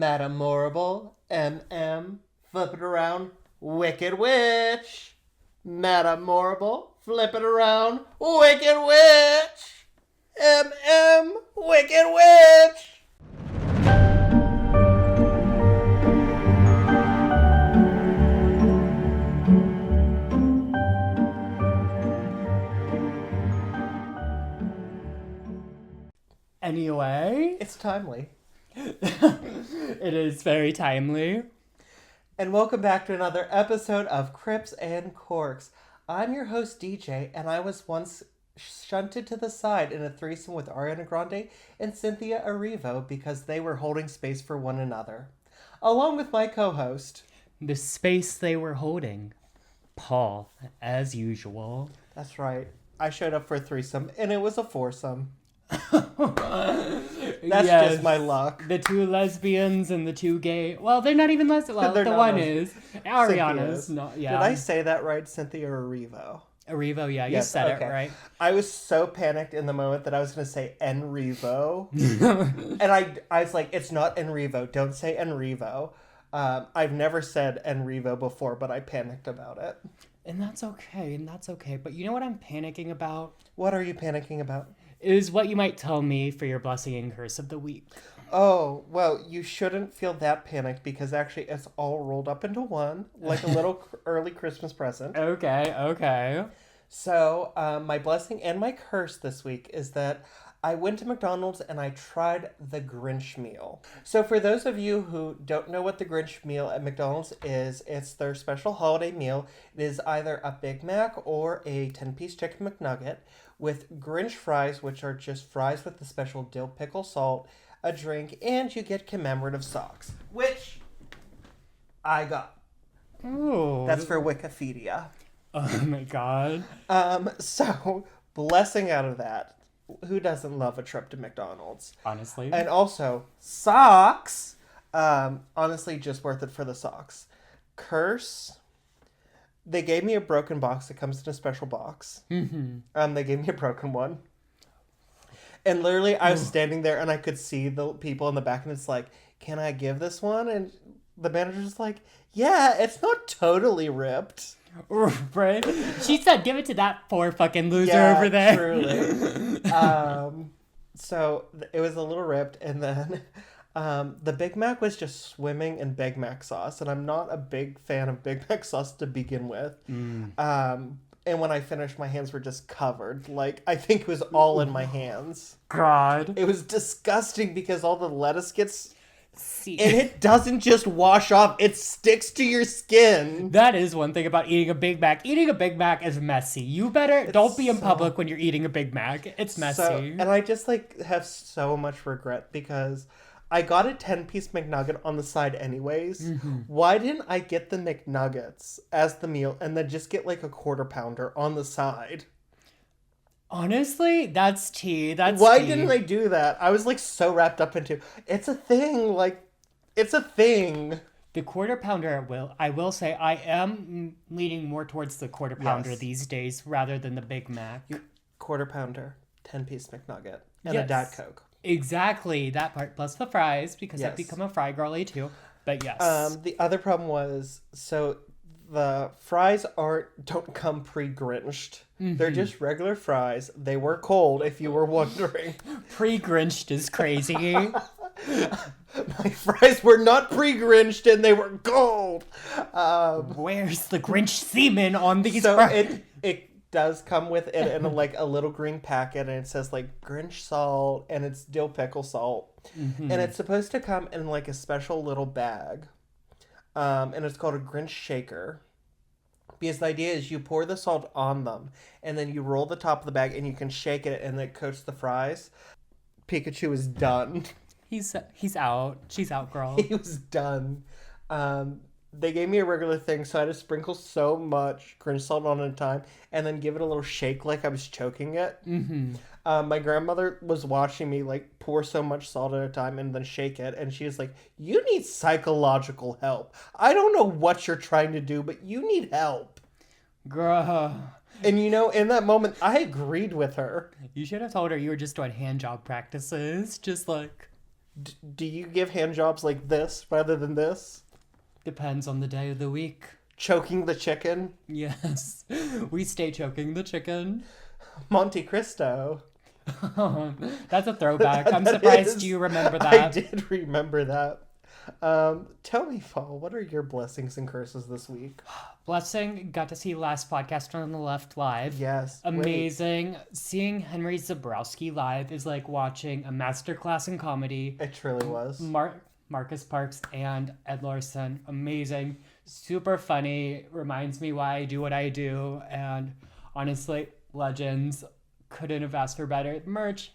Madamorable, flip it around, Wicked Witch. Madamorable, flip it around, Wicked Witch. Wicked Witch. Anyway, It's timely. it is very timely. And welcome back to another episode of Crypts and Corks. I'm your host, DJ, and I was once shunted to the side in a threesome with Ariana Grande and Cynthia Erivo because they were holding space for one another. Along with my co-host. The space they were holding. Paul, as usual. That's right. I showed up for a threesome, and it was a foursome. That's just my luck. The two lesbians and the two gay. Well, they're not even lesbians. Well, the one is. Ariana's not. Yeah. Did I say that right? Cynthia Erivo. Erivo, yeah, you Yes, said okay. it right. I was so panicked in the moment that I was going to say Enrivo. And I was like, it's not Enrivo. Don't say Enrivo. I've never said Enrivo before, but I panicked about it. And that's okay. But you know what I'm panicking about? What are you panicking about? Is what you might tell me for your blessing and curse of the week. Oh, well, you shouldn't feel that panicked because actually it's all rolled up into one, like a little early Christmas present. Okay. So, my blessing and my curse this week is that I went to McDonald's and I tried the Grinch meal. So for those of you who don't know what the Grinch meal at McDonald's is, it's their special holiday meal. It is either a Big Mac or a 10-piece chicken McNugget with Grinch fries, which are just fries with the special dill pickle salt, a drink, and you get commemorative socks, which I got. Oh. That's for Wikipedia. Oh my god. So, blessing out of that. Who doesn't love a trip to McDonald's? Honestly. And also, socks. Honestly, just worth it for the socks. Curse. They gave me a broken box. It comes in a special box. Mm-hmm. They gave me a broken one. And literally, I was standing there and I could see the people in the back and it's like, can I give this one? And the manager's like, yeah, it's not totally ripped. Right? She said, give it to that poor fucking loser over there. Truly. So it was a little ripped, and then the Big Mac was just swimming in Big Mac sauce, and I'm not a big fan of Big Mac sauce to begin with. And when I finished, my hands were just covered. Like, I think it was all in my hands. God. It was disgusting because all the lettuce gets... And it doesn't just wash off, it sticks to your skin. That is one thing about eating a Big Mac. Eating a Big Mac is messy. You better don't be in public when you're eating a Big Mac. It's messy. And I just have so much regret because I got a 10-piece McNugget on the side anyways. Mm-hmm. Why didn't I get the McNuggets as the meal and then just get like a quarter pounder on the side? Honestly, that's tea. Why didn't I do that? I was like so wrapped up into it's a thing. Like, it's a thing. The quarter pounder, I will say, I am leaning more towards the quarter pounder these days rather than the Big Mac. Quarter pounder, 10-piece McNugget, and a Diet Coke. Exactly, that part, plus the fries, because I've become a fry girly too. But yes. The other problem was, so the fries don't come pre-grinched. Mm-hmm. They're just regular fries. They were cold, if you were wondering. Pre-grinched is crazy. My fries were not pre-grinched, and they were cold. Where's the Grinch semen on these fries? It does come with it in a little green packet, and it says like Grinch salt, and it's dill pickle salt. Mm-hmm. And it's supposed to come in like a special little bag. And it's called a Grinch shaker. Because the idea is you pour the salt on them, and then you roll the top of the bag, and you can shake it, and it coats the fries. Pikachu is done. He's out. She's out, girl. He was done. They gave me a regular thing, so I had to sprinkle so much Grinch salt on at a time, and then give it a little shake like I was choking it. Mm-hmm. My grandmother was watching me like pour so much salt at a time and then shake it, and she was like, you need psychological help. I don't know what you're trying to do, but you need help. Girl. And in that moment, I agreed with her. You should have told her you were just doing hand job practices. Just like, Do you give hand jobs like this rather than this? Depends on the day of the week. Choking the chicken? Yes. We stay choking the chicken. Monte Cristo. That's a throwback. I'm That surprised is- you remember I that. did remember that. Tell me, Paul, what are your blessings and curses this week? Blessing, got to see last podcast on the left live. Yes. Amazing. Seeing Henry Zabrowski live is like watching a masterclass in comedy. It truly was. Marcus Parks and Ed Larson. Amazing. Super funny. Reminds me why I do what I do. And honestly, legends. Couldn't have asked for better. Merch.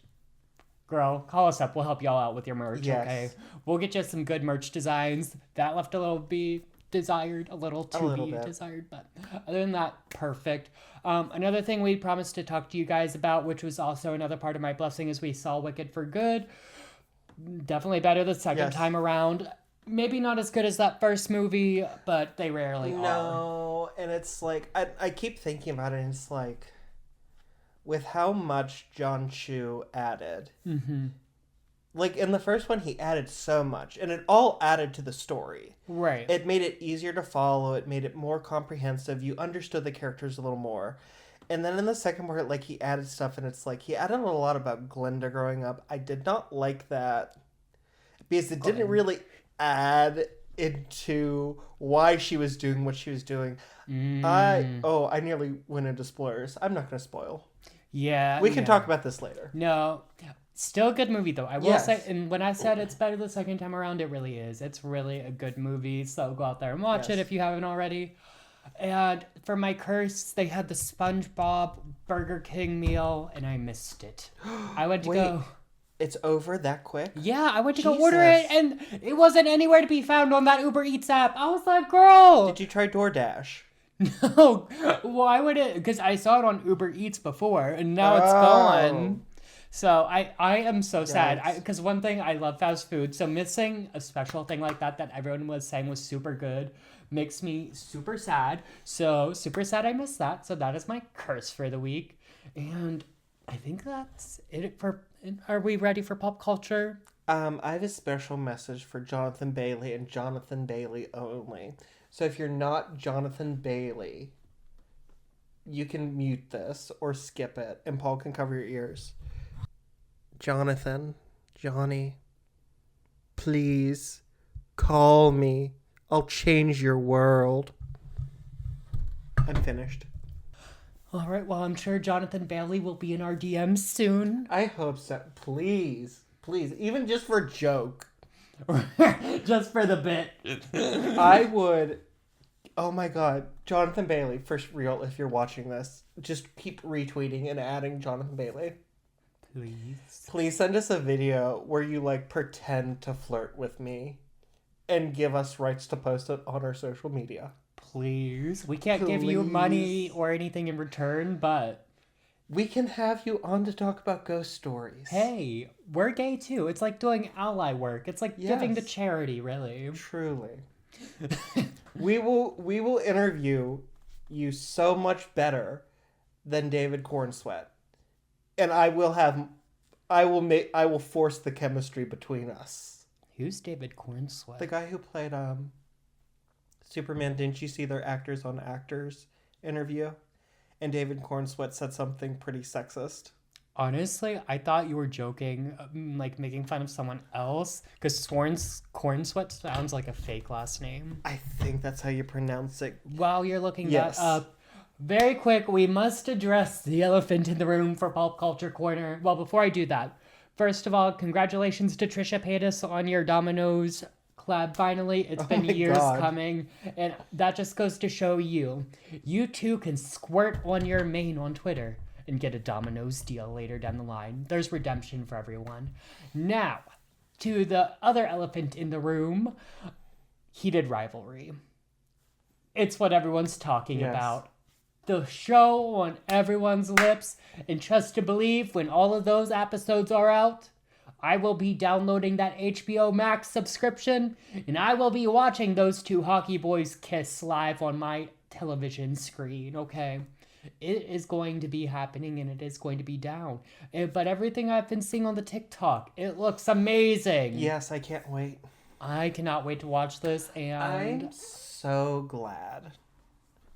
Girl, call us up. We'll help y'all out with your merch, Yes. okay? We'll get you some good merch designs. That left a little be desired, a little bit. desired, but other than that, perfect. Another thing we promised to talk to you guys about, which was also another part of my blessing, is we saw Wicked for Good. Definitely better the second Yes. time around. Maybe not as good as that first movie, but they rarely are. No, and it's like, I keep thinking about it, and it's like, with how much John Chu added. Mm-hmm. Like, in the first one, he added so much, and it all added to the story. Right. It made it easier to follow, it made it more comprehensive, you understood the characters a little more. And then in the second part, like, he added stuff, and it's like, he added a lot about Glinda growing up. I did not like that, because it didn't really add into why she was doing what she was doing. I nearly went into spoilers. I'm not going to spoil. Yeah. We can talk about this later. No. Still a good movie, though. I will Yes. say, and when I said it's better the second time around, it really is. It's really a good movie, so go out there and watch it Yes. if you haven't already. And for my curse, they had the SpongeBob Burger King meal, and I missed it. I went to Wait. go... It's over that quick? Yeah, I went to go order it, Jesus. and it wasn't anywhere to be found on that Uber Eats app. I was like, girl! Did you try DoorDash? No, why would it? Because I saw it on Uber Eats before, and now it's Oh. gone. So I am so sad. Yikes. Because one thing, I love fast food, so missing a special thing like that everyone was saying was super good makes me super sad. So super sad I missed that. So that is my curse for the week. And I think that's it for... Are we ready for pop culture? I have a special message for Jonathan Bailey and Jonathan Bailey only. So if you're not Jonathan Bailey, you can mute this or skip it, and Paul can cover your ears. Jonathan, Johnny, please call me. I'll change your world. I'm finished. All right, well, I'm sure Jonathan Bailey will be in our DMs soon. I hope so. Please, even just for a joke. Just for the bit. I would. Oh my God, Jonathan Bailey, for real, if you're watching this, just keep retweeting and adding Jonathan Bailey. Please. Please send us a video where you like pretend to flirt with me and give us rights to post it on our social media. Please. We can't give you money or anything in return, but We can have you on to talk about ghost stories. hey, we're gay too. It's like doing ally work. It's like giving to Yes. charity, really. Truly. we will interview you so much better than David Cornsweat. And I will force the chemistry between us. Who's David Cornsweat? The guy who played Superman, didn't you see their Actors on Actors interview? And David Cornsweat said something pretty sexist. Honestly, I thought you were joking, like making fun of someone else, because Cornsweat sounds like a fake last name. I think that's how you pronounce it. While you're looking Yes. that up, very quick, we must address the elephant in the room for Pop Culture Corner. Well, before I do that, first of all, congratulations to Trisha Paytas on your Domino's collab finally. It's been my years God. coming, and that just goes to show you too can squirt on your main on Twitter and get a Domino's deal later down the line. There's redemption for everyone. Now, to the other elephant in the room, heated rivalry. It's what everyone's talking Yes. about. The show on everyone's lips, and trust to believe when all of those episodes are out, I will be downloading that HBO Max subscription, and I will be watching those two hockey boys kiss live on my television screen, okay? It is going to be happening and it is going to be down. But everything I've been seeing on the TikTok, it looks amazing. Yes, I can't wait. I cannot wait to watch this, and I'm so glad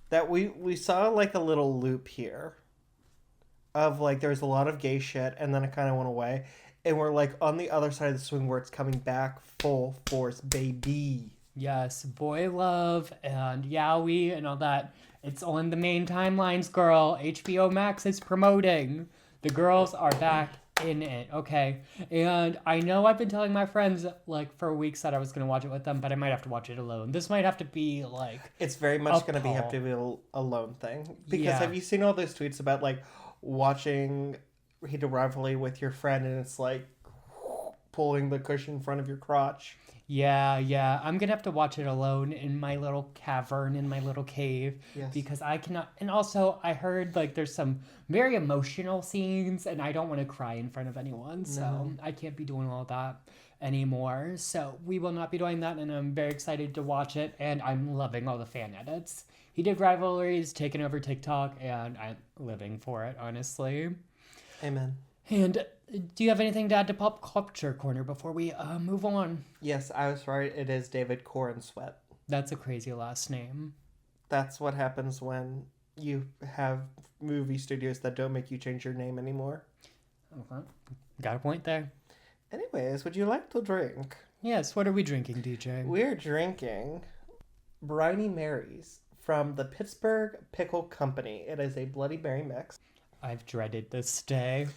that we saw like a little loop here of like there's a lot of gay shit and then it kind of went away. And we're like on the other side of the swing where it's coming back full force, baby. yes, boy love and yaoi and all that. It's on the main timelines, girl. HBO Max is promoting. The girls are back in it, okay? And I know I've been telling my friends, like, for weeks that I was going to watch it with them, but I might have to watch it alone. This might have to be, like... It's very much going to have to be a lone thing. Because have you seen all those tweets about, like, watching Heated Rivalry with your friend and it's, like, pulling the cushion in front of your crotch? Yeah. I'm gonna have to watch it alone in my little cavern, in my little cave. Yes. Because I cannot... And also, I heard, like, there's some very emotional scenes, and I don't want to cry in front of anyone, so I can't be doing all that anymore. So we will not be doing that, and I'm very excited to watch it, and I'm loving all the fan edits. Heated Rivalries, taking over TikTok, and I'm living for it, honestly. Amen. And do you have anything to add to Pop Culture Corner before we move on? Yes, I was right. It is David Corn Sweat. That's a crazy last name. That's what happens when you have movie studios that don't make you change your name anymore. Okay. Got a point there. Anyways, would you like to drink? Yes, what are we drinking, DJ? We're drinking Briny Mary's from the Pittsburgh Pickle Company. It is a Bloody Mary mix. I've dreaded this day.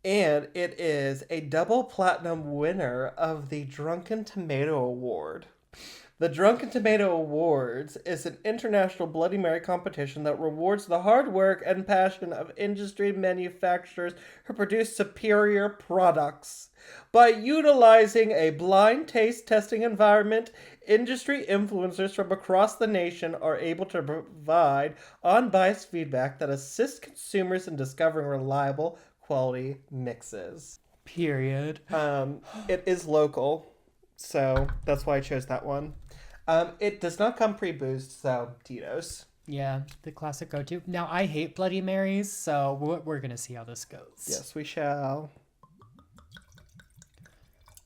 And it is a double platinum winner of the Drunken Tomato Award. The Drunken Tomato Awards is an international Bloody Mary competition that rewards the hard work and passion of industry manufacturers who produce superior products. By utilizing a blind taste testing environment, industry influencers from across the nation are able to provide unbiased feedback that assists consumers in discovering reliable quality mixes. Period. It is local, so that's why I chose that one. It does not come pre-boozed, so Tito's. Yeah, the classic go-to. Now, I hate Bloody Marys, so we're going to see how this goes. Yes, we shall.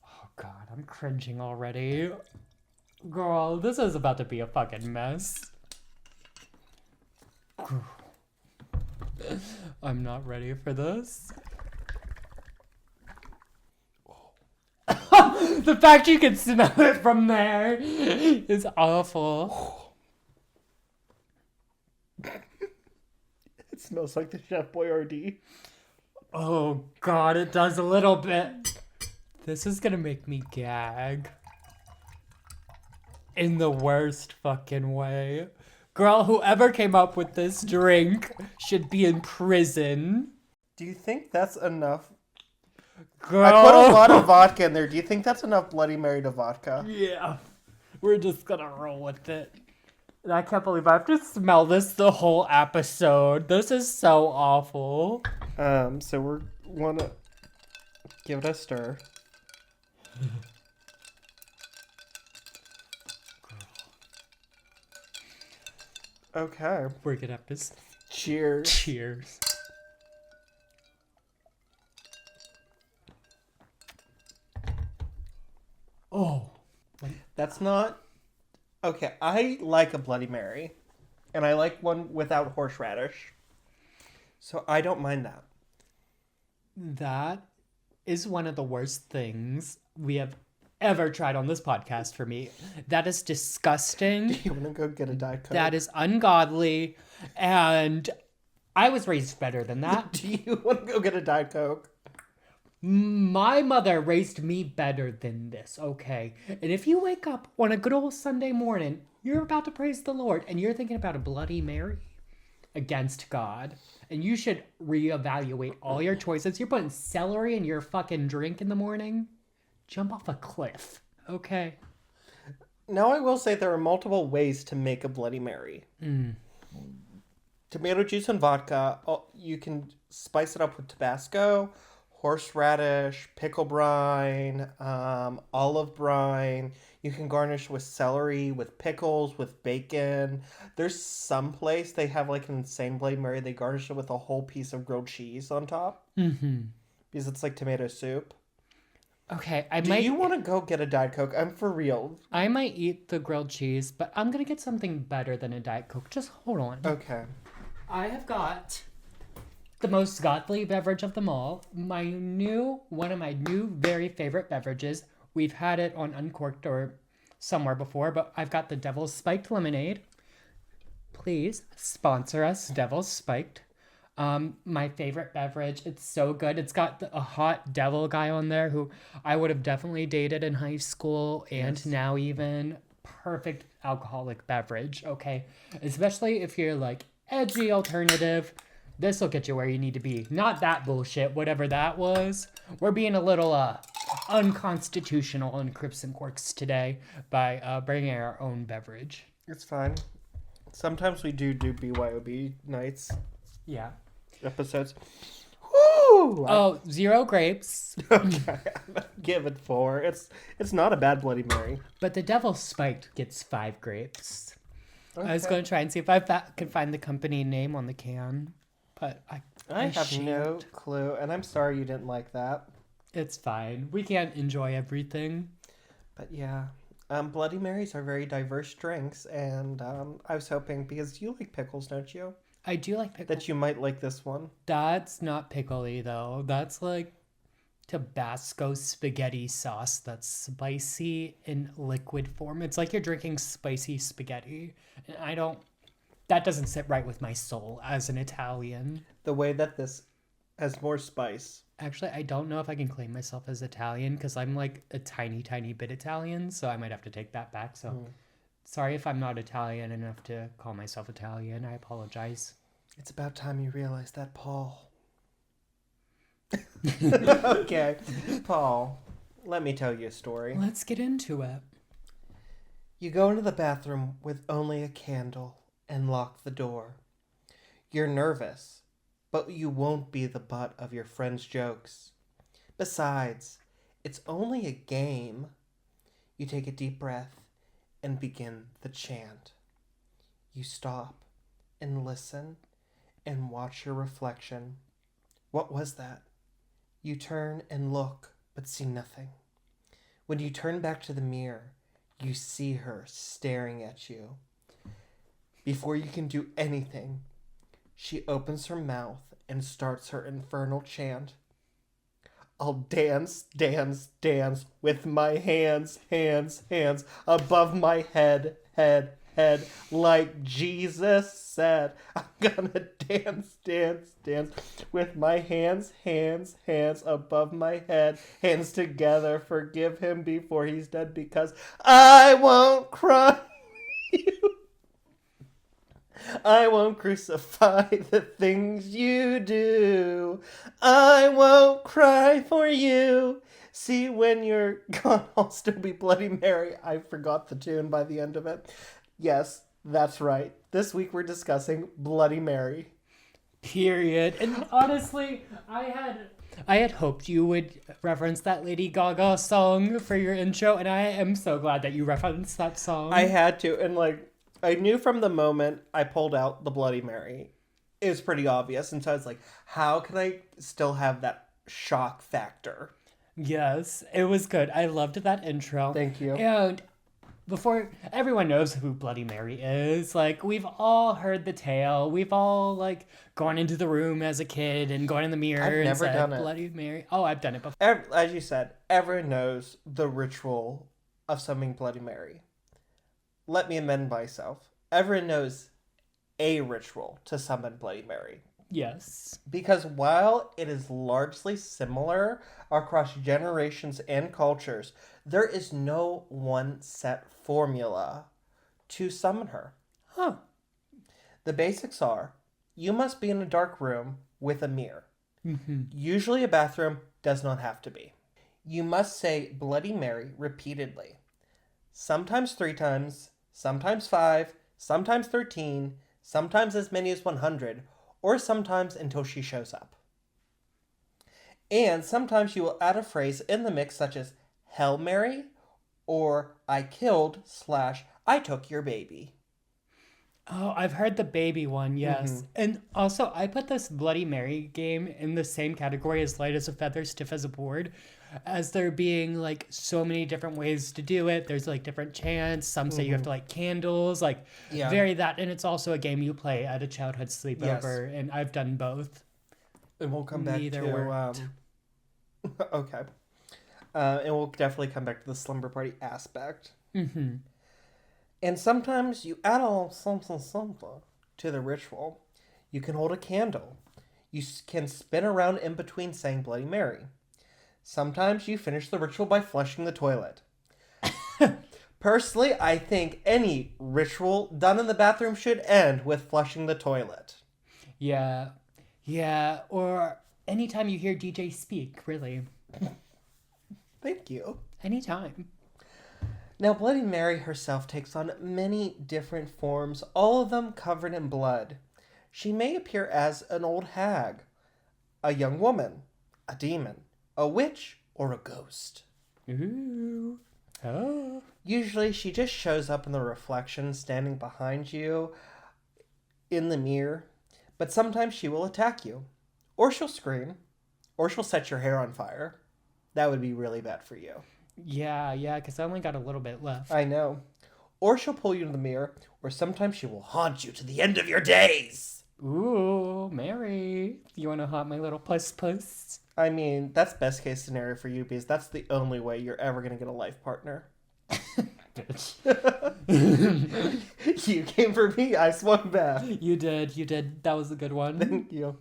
Oh, God, I'm cringing already. Girl, this is about to be a fucking mess. I'm not ready for this. The fact you can smell it from there is awful. It smells like the Chef Boyardee. Oh God, it does a little bit. This is gonna make me gag. In the worst fucking way. Girl, whoever came up with this drink should be in prison. Do you think that's enough? Girl. I put a lot of vodka in there. Do you think that's enough Bloody Mary to vodka? Yeah. We're just gonna roll with it. And I can't believe I have to smell this the whole episode. This is so awful. So we're wanna give it a stir. Okay. We're gonna have to... Cheers. Cheers. Oh. That's not... Okay, I like a Bloody Mary. And I like one without horseradish. So I don't mind that. That is one of the worst things we have ever tried on this podcast for me. That is disgusting. Do you want to go get a Diet Coke? That is ungodly. And I was raised better than that. Do you want to go get a Diet Coke? My mother raised me better than this, okay? And if you wake up on a good old Sunday morning, you're about to praise the Lord, and you're thinking about a Bloody Mary against God, and you should reevaluate all your choices. You're putting celery in your fucking drink in the morning? Jump off a cliff, okay? Now I will say there are multiple ways to make a Bloody Mary. Tomato juice and vodka. You can spice it up with Tabasco, horseradish, pickle brine, olive brine. You can garnish with celery, with pickles, with bacon. There's some place they have like an insane Bloody Mary. They garnish it with a whole piece of grilled cheese on top. Mm-hmm. Because it's like tomato soup. Okay, Do you want to go get a Diet Coke? I'm for real. I might eat the grilled cheese, but I'm gonna get something better than a Diet Coke. Just hold on. Okay. I have got the most godly beverage of them all. One of my new very favorite beverages. We've had it on Uncorked or somewhere before, but I've got the Devil's Spiked Lemonade. Please sponsor us, Devil's Spiked. My favorite beverage. It's so good. It's got a hot devil guy on there who I would have definitely dated in high school and now even. Perfect alcoholic beverage, okay? Especially if you're like edgy alternative. This will get you where you need to be. Not that bullshit, whatever that was. We're being a little unconstitutional on Crypts and Corks today by bringing our own beverage. It's fine. Sometimes we do BYOB nights. Yeah. Episodes. Woo! Oh, 0 grapes. Okay, give it 4. It's not a bad Bloody Mary. But the Devil's Spiked gets 5 grapes. Okay. I was going to try and see if I can find the company name on the can, but I have no clue, and I'm sorry you didn't like that. It's fine. We can't enjoy everything. But yeah, Bloody Marys are very diverse drinks, and I was hoping, because you like pickles, don't you? I do like pickles. That you might like this one. That's not pickly, though. That's like Tabasco spaghetti sauce that's spicy in liquid form. It's like you're drinking spicy spaghetti. And that doesn't sit right with my soul as an Italian. The way that this has more spice. Actually, I don't know if I can claim myself as Italian because I'm like a tiny, tiny bit Italian, so I might have to take that back. So sorry if I'm not Italian enough to call myself Italian. I apologize. It's about time you realize that, Paul. Okay, Paul, let me tell you a story. Let's get into it. You go into the bathroom with only a candle and lock the door. You're nervous, but you won't be the butt of your friend's jokes. Besides, it's only a game. You take a deep breath and begin the chant. You stop and listen and watch your reflection. What was that? You turn and look, but see nothing. When you turn back to the mirror, you see her staring at you. Before you can do anything, she opens her mouth and starts her infernal chant. I'll dance, dance, dance with my hands, hands, hands above my head, head, head, like Jesus said. I'm gonna dance, dance, dance with my hands, hands, hands above my head, hands together, forgive him before he's dead, because I won't cry you. I won't crucify the things you do. I won't cry for you. See, when you're gone, I'll still be Bloody Mary. I forgot the tune by the end of it. Yes, that's right. This week we're discussing Bloody Mary. Period. And honestly, I had hoped you would reference that Lady Gaga song for your intro, and I am so glad that you referenced that song. I had to, and I knew from the moment I pulled out the Bloody Mary, it was pretty obvious, and so I was like, how can I still have that shock factor? Yes, it was good. I loved that intro. Thank you. And before everyone knows who Bloody Mary is, we've all heard the tale. We've all gone into the room as a kid and gone in the mirror I've and never said done it. Bloody Mary. Oh, I've done it before. As you said, everyone knows the ritual of summoning Bloody Mary. Let me amend myself. Everyone knows a ritual to summon Bloody Mary. Yes. Because while it is largely similar across generations and cultures, there is no one set formula to summon her. Huh. The basics are, you must be in a dark room with a mirror. Mm-hmm. Usually a bathroom, does not have to be. You must say Bloody Mary repeatedly. Sometimes 3 times, sometimes 5, sometimes 13, sometimes as many as 100, or sometimes until she shows up. And sometimes you will add a phrase in the mix such as Hail Mary or I killed / I took your baby. Oh, I've heard the baby one, yes. And also, I put this Bloody Mary game in the same category as light as a feather, stiff as a board, as there being like so many different ways to do it. There's like different chants. Some say you have to light candles, like Yeah. vary that. And it's also a game you play at a childhood sleepover. Yes. And I've done both. And we'll come back Neither to worked. okay. And we'll definitely come back to the slumber party aspect. Mm-hmm. And sometimes you add a little something to the ritual. You can hold a candle. You can spin around in between saying Bloody Mary. Sometimes you finish the ritual by flushing the toilet. Personally, I think any ritual done in the bathroom should end with flushing the toilet. Yeah. Yeah. Or anytime you hear DJ speak, really. Thank you. Anytime. Now, Bloody Mary herself takes on many different forms, all of them covered in blood. She may appear as an old hag, a young woman, a demon, a witch, or a ghost. Ooh. Oh. Usually, she just shows up in the reflection standing behind you in the mirror, but sometimes she will attack you, or she'll scream, or she'll set your hair on fire. That would be really bad for you. Yeah, because I only got a little bit left. I know. Or she'll pull you to the mirror, or sometimes she will haunt you to the end of your days. Ooh, Mary. You want to haunt my little puss? I mean, that's best case scenario for you because that's the only way you're ever going to get a life partner. Bitch. You came for me, I swung back. You did. That was a good one. Thank you.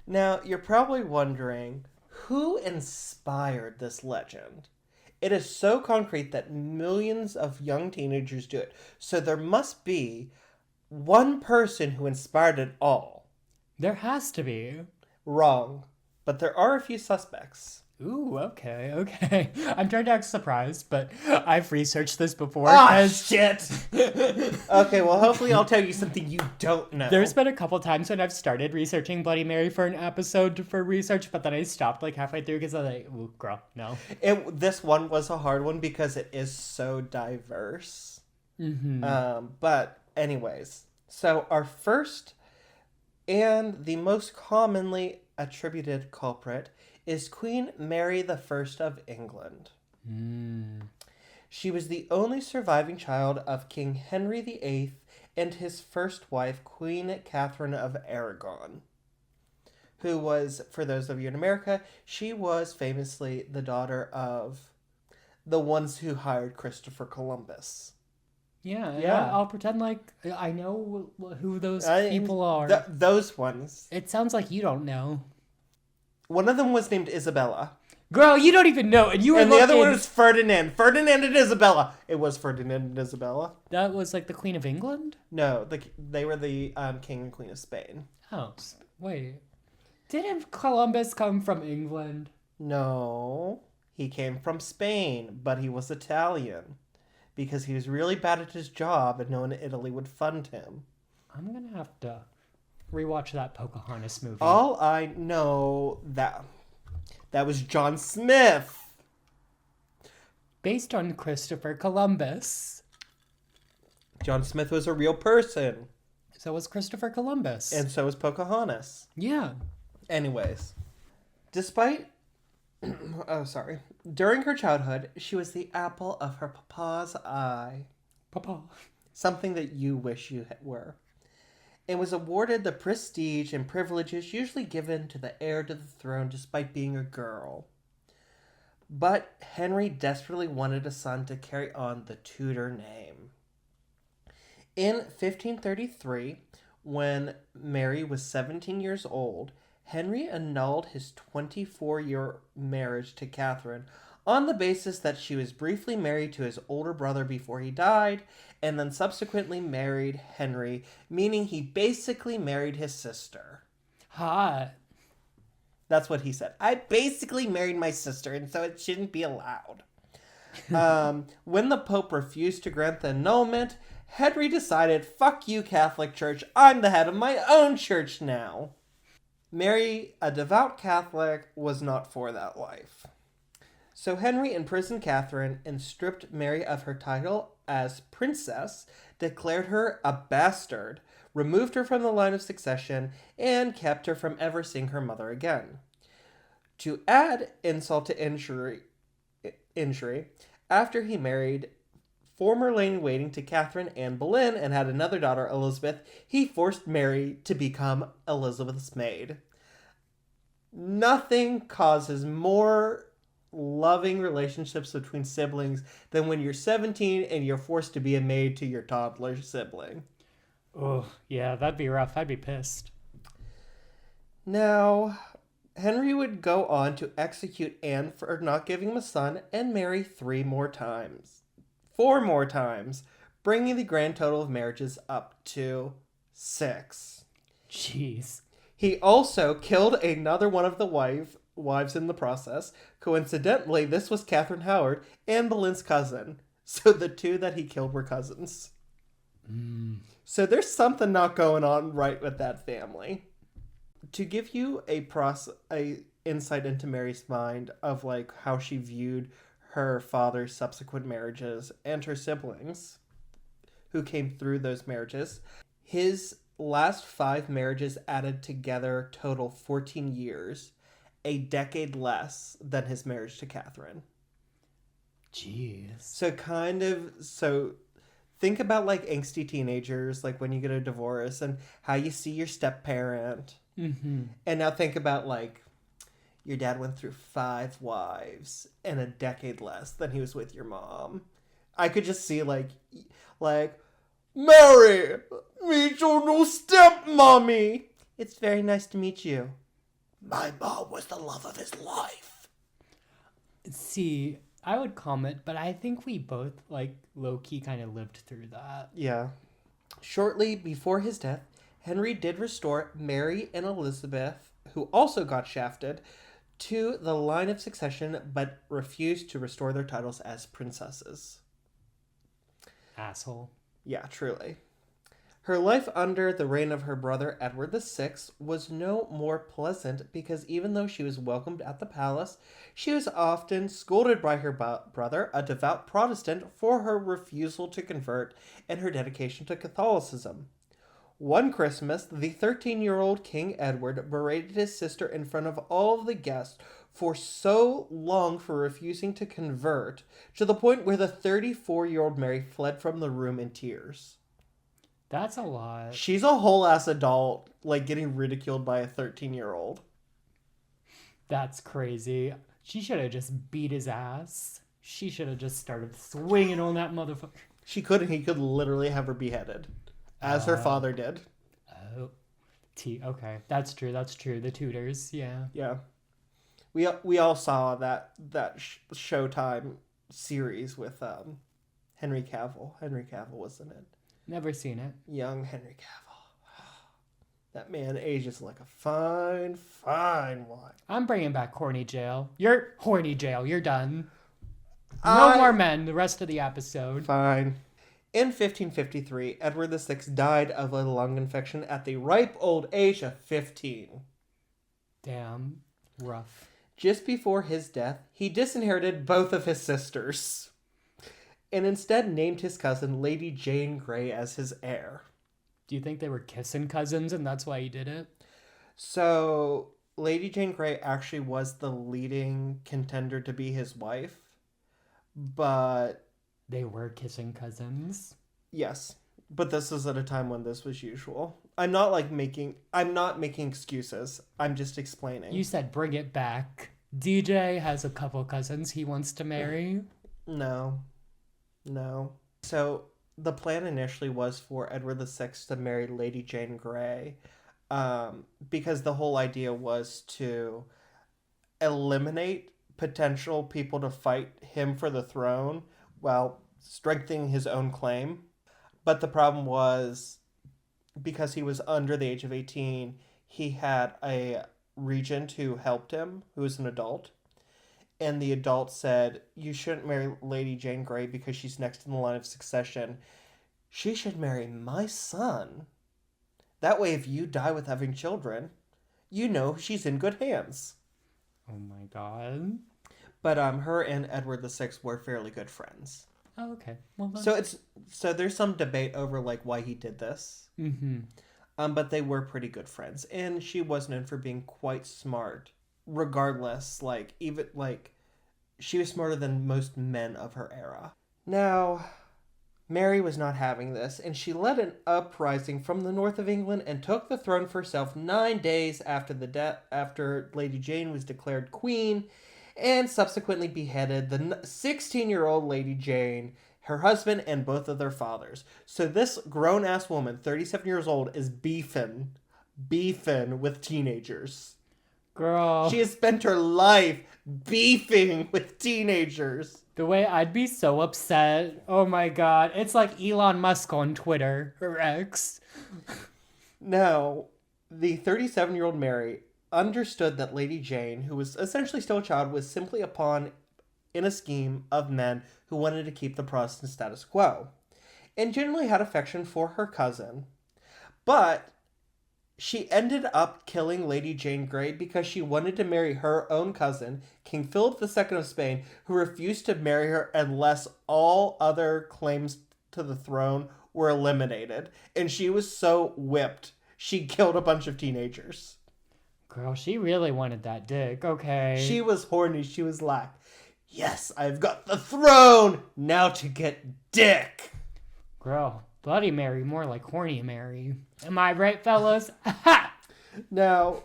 Now, you're probably wondering, who inspired this legend? It is so concrete that millions of young teenagers do it. So there must be one person who inspired it all. There has to be. Wrong. But there are a few suspects. Ooh, okay. I'm trying to act surprised, but I've researched this before. Ah, shit! Okay, well, hopefully I'll tell you something you don't know. There's been a couple times when I've started researching Bloody Mary for an episode for research, but then I stopped like halfway through because I was like, ooh, girl, no. This one was a hard one because it is so diverse. Mm-hmm. But anyways, so our first and the most commonly attributed culprit is Queen Mary I of England. She was the only surviving child of King Henry VIII and his first wife, Queen Catherine of Aragon, who was, for those of you in America, she was famously the daughter of the ones who hired Christopher Columbus. Yeah. I'll pretend like I know who those people are. Those ones. It sounds like you don't know. One of them was named Isabella. Girl, you don't even know. And you were And looking... the other one was Ferdinand. Ferdinand and Isabella. It was Ferdinand and Isabella. That was like the Queen of England? No, they were the King and Queen of Spain. Oh, wait. Didn't Columbus come from England? No, he came from Spain, but he was Italian. Because he was really bad at his job and no one in Italy would fund him. I'm going to have to rewatch that Pocahontas movie. All I know that was John Smith. Based on Christopher Columbus. John Smith was a real person. So was Christopher Columbus. And so was Pocahontas. Yeah. Anyways, despite... During her childhood, she was the apple of her papa's eye. Papa. Something that you wish you were. And was awarded the prestige and privileges usually given to the heir to the throne despite being a girl. But Henry desperately wanted a son to carry on the Tudor name. In 1533, when Mary was 17 years old, Henry annulled his 24-year marriage to Catherine on the basis that she was briefly married to his older brother before he died, and then subsequently married Henry, meaning he basically married his sister. Hot. That's what he said. I basically married my sister, and so it shouldn't be allowed. When the Pope refused to grant the annulment, Henry decided, fuck you, Catholic Church, I'm the head of my own church now. Mary, a devout Catholic, was not for that life. So Henry imprisoned Catherine and stripped Mary of her title as princess, declared her a bastard, removed her from the line of succession, and kept her from ever seeing her mother again. To add insult to injury, after he married former lady-in-waiting to Catherine Anne Boleyn and had another daughter, Elizabeth, he forced Mary to become Elizabeth's maid. Nothing causes more loving relationships between siblings than when you're 17 and you're forced to be a maid to your toddler sibling. Oh, yeah, that'd be rough. I'd be pissed. Now, Henry would go on to execute Anne for not giving him a son and marry 4 more times, bringing the grand total of marriages up to 6. Jeez. He also killed another one of the wives in the process. Coincidentally, this was Catherine Howard, Anne Boleyn's cousin. So the 2 that he killed were cousins. So there's something not going on right with that family. To give you a insight into Mary's mind of like how she viewed her father's subsequent marriages and her siblings who came through those marriages, his last 5 marriages added together total 14 years, a decade less than his marriage to Catherine. Jeez. So think about like angsty teenagers, like when you get a divorce and how you see your step-parent. Mm-hmm. And now think about like your dad went through 5 wives and a decade less than he was with your mom. I could just see like Mary, meet your new stepmommy. It's very nice to meet you. My mom was the love of his life. See, I would comment, but I think we both, like, low-key kind of lived through that. Yeah. Shortly before his death, Henry did restore Mary and Elizabeth, who also got shafted, to the line of succession, but refused to restore their titles as princesses. Asshole. Yeah, truly. Her life under the reign of her brother Edward VI was no more pleasant because even though she was welcomed at the palace, she was often scolded by her brother, a devout Protestant, for her refusal to convert and her dedication to Catholicism. One Christmas, the 13-year-old King Edward berated his sister in front of all of the guests for so long for refusing to convert, to the point where the 34-year-old Mary fled from the room in tears. That's a lot. She's a whole ass adult, like getting ridiculed by a 13-year-old. That's crazy. She should have just beat his ass. She should have just started swinging on that motherfucker. She could, and he could literally have her beheaded, as her father did. Oh, okay, that's true. The Tudors, yeah. Yeah, we all saw that Showtime series with Henry Cavill. Henry Cavill was in it. Never seen it. Young Henry Cavill. That man ages like a fine, fine wine. I'm bringing back horny jail. You're horny jail. You're done. No more men the rest of the episode. Fine. In 1553, Edward VI died of a lung infection at the ripe old age of 15. Damn. Rough. Just before his death, he disinherited both of his sisters and instead named his cousin Lady Jane Grey as his heir. Do you think they were kissing cousins and that's why he did it? So, Lady Jane Grey actually was the leading contender to be his wife, but... They were kissing cousins? Yes, but this is at a time when this was usual. I'm not making excuses. I'm just explaining. You said bring it back. DJ has a couple cousins he wants to marry. No. So the plan initially was for Edward VI to marry Lady Jane Grey, because the whole idea was to eliminate potential people to fight him for the throne while strengthening his own claim. But the problem was, because he was under the age of 18, he had a regent who helped him, who was an adult. And the adult said, you shouldn't marry Lady Jane Grey because she's next in the line of succession. She should marry my son. That way, if you die with having children, you know she's in good hands. Oh my god. But her and Edward VI were fairly good friends. Oh, okay. Well, then. So there's some debate over like why he did this. Mm-hmm. But they were pretty good friends, and she was known for being quite smart. Regardless, like even like she was smarter than most men of her era. Now, Mary was not having this, and she led an uprising from the north of England and took the throne for herself 9 days after Lady Jane was declared queen, and subsequently beheaded the 16-year-old Lady Jane, her husband, and both of their fathers. So this grown-ass woman, 37 years old, is beefing with teenagers. Girl. She has spent her life beefing with teenagers. The way I'd be so upset. Oh my god. It's like Elon Musk on Twitter, or X. Now, the 37-year-old Mary understood that Lady Jane, who was essentially still a child, was simply a pawn in a scheme of men who wanted to keep the Protestant status quo, and generally had affection for her cousin. But she ended up killing Lady Jane Grey because she wanted to marry her own cousin, King Philip II of Spain, who refused to marry her unless all other claims to the throne were eliminated. And she was so whipped, she killed a bunch of teenagers. Girl, she really wanted that dick. Okay. She was horny. She was like, yes, I've got the throne! Now to get dick! Girl, Bloody Mary, more like Horny Mary. Am I right, fellas? Ha! Now,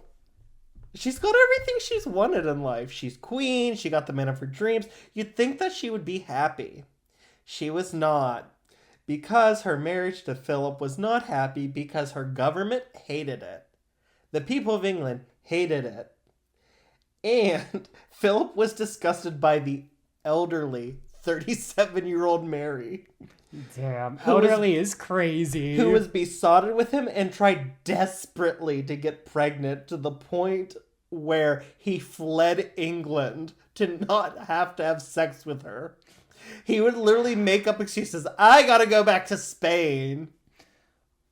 she's got everything she's wanted in life. She's queen. She got the man of her dreams. You'd think that she would be happy. She was not. Because her marriage to Philip was not happy because her government hated it. The people of England hated it. And Philip was disgusted by the elderly 37-year-old Mary. Damn, elderly is crazy. Who was besotted with him and tried desperately to get pregnant to the point where he fled England to not have to have sex with her. He would literally make up excuses. I gotta go back to Spain.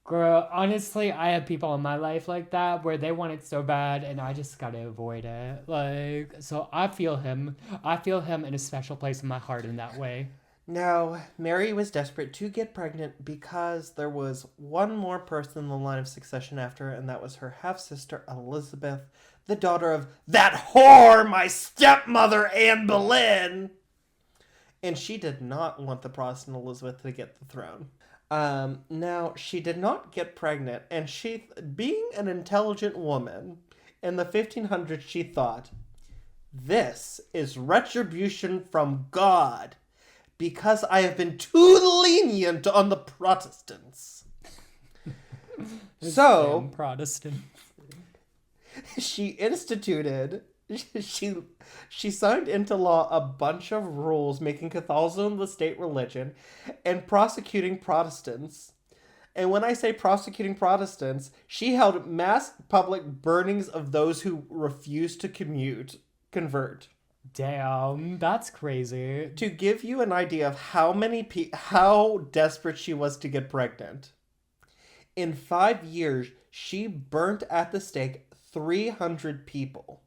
Girl, honestly, I have people in my life like that where they want it so bad and I just gotta avoid it. Like, so I feel him. I feel him in a special place in my heart in that way. Now, Mary was desperate to get pregnant because there was one more person in the line of succession after her, and that was her half-sister Elizabeth, the daughter of that whore, my stepmother, Anne Boleyn. And she did not want the Protestant Elizabeth to get the throne. Now, she did not get pregnant, and she, being an intelligent woman, in the 1500s, she thought, this is retribution from God, because I have been too lenient on the Protestants. So, Protestant. She signed into law a bunch of rules making Catholicism the state religion and prosecuting Protestants. And when I say prosecuting Protestants, she held mass public burnings of those who refused to convert. Damn, that's crazy. To give you an idea of how desperate she was to get pregnant, in 5 years, she burnt at the stake 300 people.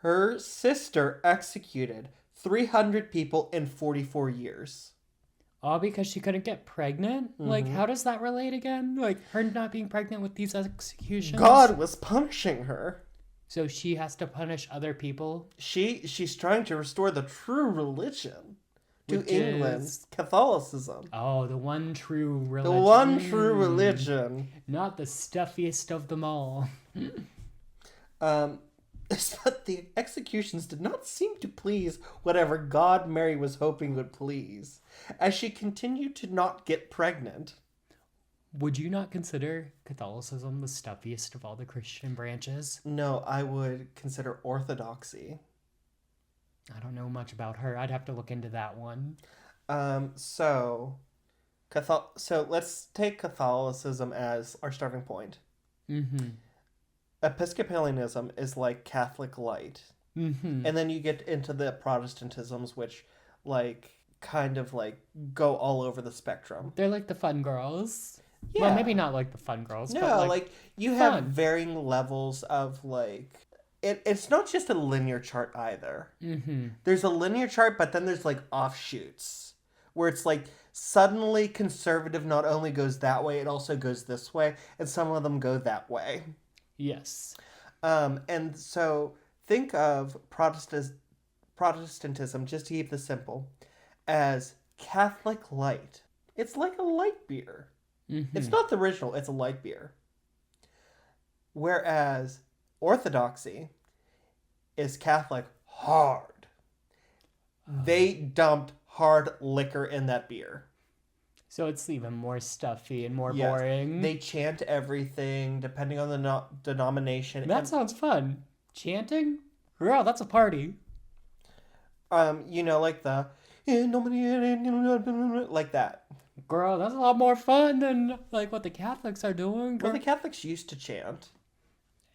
Her sister executed 300 people in 44 years. All because she couldn't get pregnant? Mm-hmm. Like, how does that relate again? Like, her not being pregnant with these executions? God was punishing her. So she has to punish other people? She's trying to restore the true religion to England's Catholicism. Oh, the one true religion. The one true religion. Not the stuffiest of them all. But the executions did not seem to please whatever God Mary was hoping would please, as she continued to not get pregnant. Would you not consider Catholicism the stuffiest of all the Christian branches? No, I would consider Orthodoxy. I don't know much about her. I'd have to look into that one. So let's take Catholicism as our starting point. Mm-hmm. Episcopalianism is like Catholic light. Mm-hmm. And then you get into the Protestantisms, which kind of go all over the spectrum. They're like the fun girls. Yeah. Well, maybe not like the fun girls. No, but you have varying levels of it's not just a linear chart either. Mm-hmm. There's a linear chart, but then there's like offshoots where it's like suddenly conservative not only goes that way, it also goes this way, and some of them go that way. Yes. And so think of Protestantism, just to keep this simple, as Catholic light. It's like a light beer. Mm-hmm. It's not the original, it's a light beer. Whereas Orthodoxy is Catholic hard. They dumped hard liquor in that beer. So it's even more stuffy and more Yes. boring. They chant everything depending on the denomination. That sounds fun. Chanting? Girl, that's a party. Like the like that. Girl, that's a lot more fun than like what the Catholics are doing. Well, the Catholics used to chant.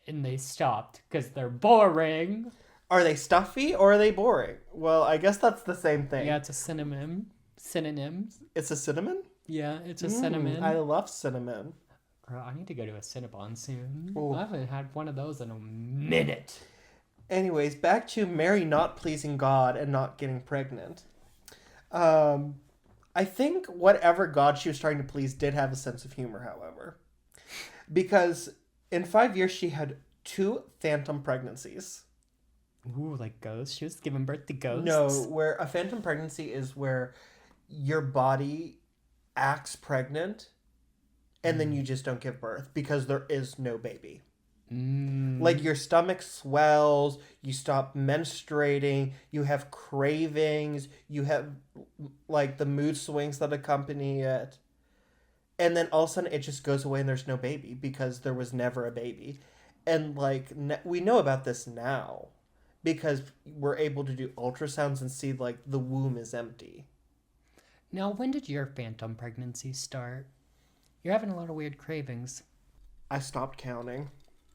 And they stopped because they're boring. Are they stuffy or are they boring? Well, I guess that's the same thing. Yeah, it's a synonym. Synonyms. It's a cinnamon? Yeah, it's a cinnamon. I love cinnamon. Girl, I need to go to a Cinnabon soon. Ooh. I haven't had one of those in a minute. Anyways, back to Mary not pleasing God and not getting pregnant. I think whatever God she was trying to please did have a sense of humor, however. Because in 5 years, she had 2 phantom pregnancies. Ooh, like ghosts? She was giving birth to ghosts? No, where a phantom pregnancy is where your body acts pregnant and then you just don't give birth because there is no baby. Like your stomach swells, you stop menstruating, you have cravings, you have like the mood swings that accompany it. And then all of a sudden it just goes away and there's no baby because there was never a baby. And like we know about this now because we're able to do ultrasounds and see like the womb is empty. Now, when did your phantom pregnancy start? You're having a lot of weird cravings. I stopped counting.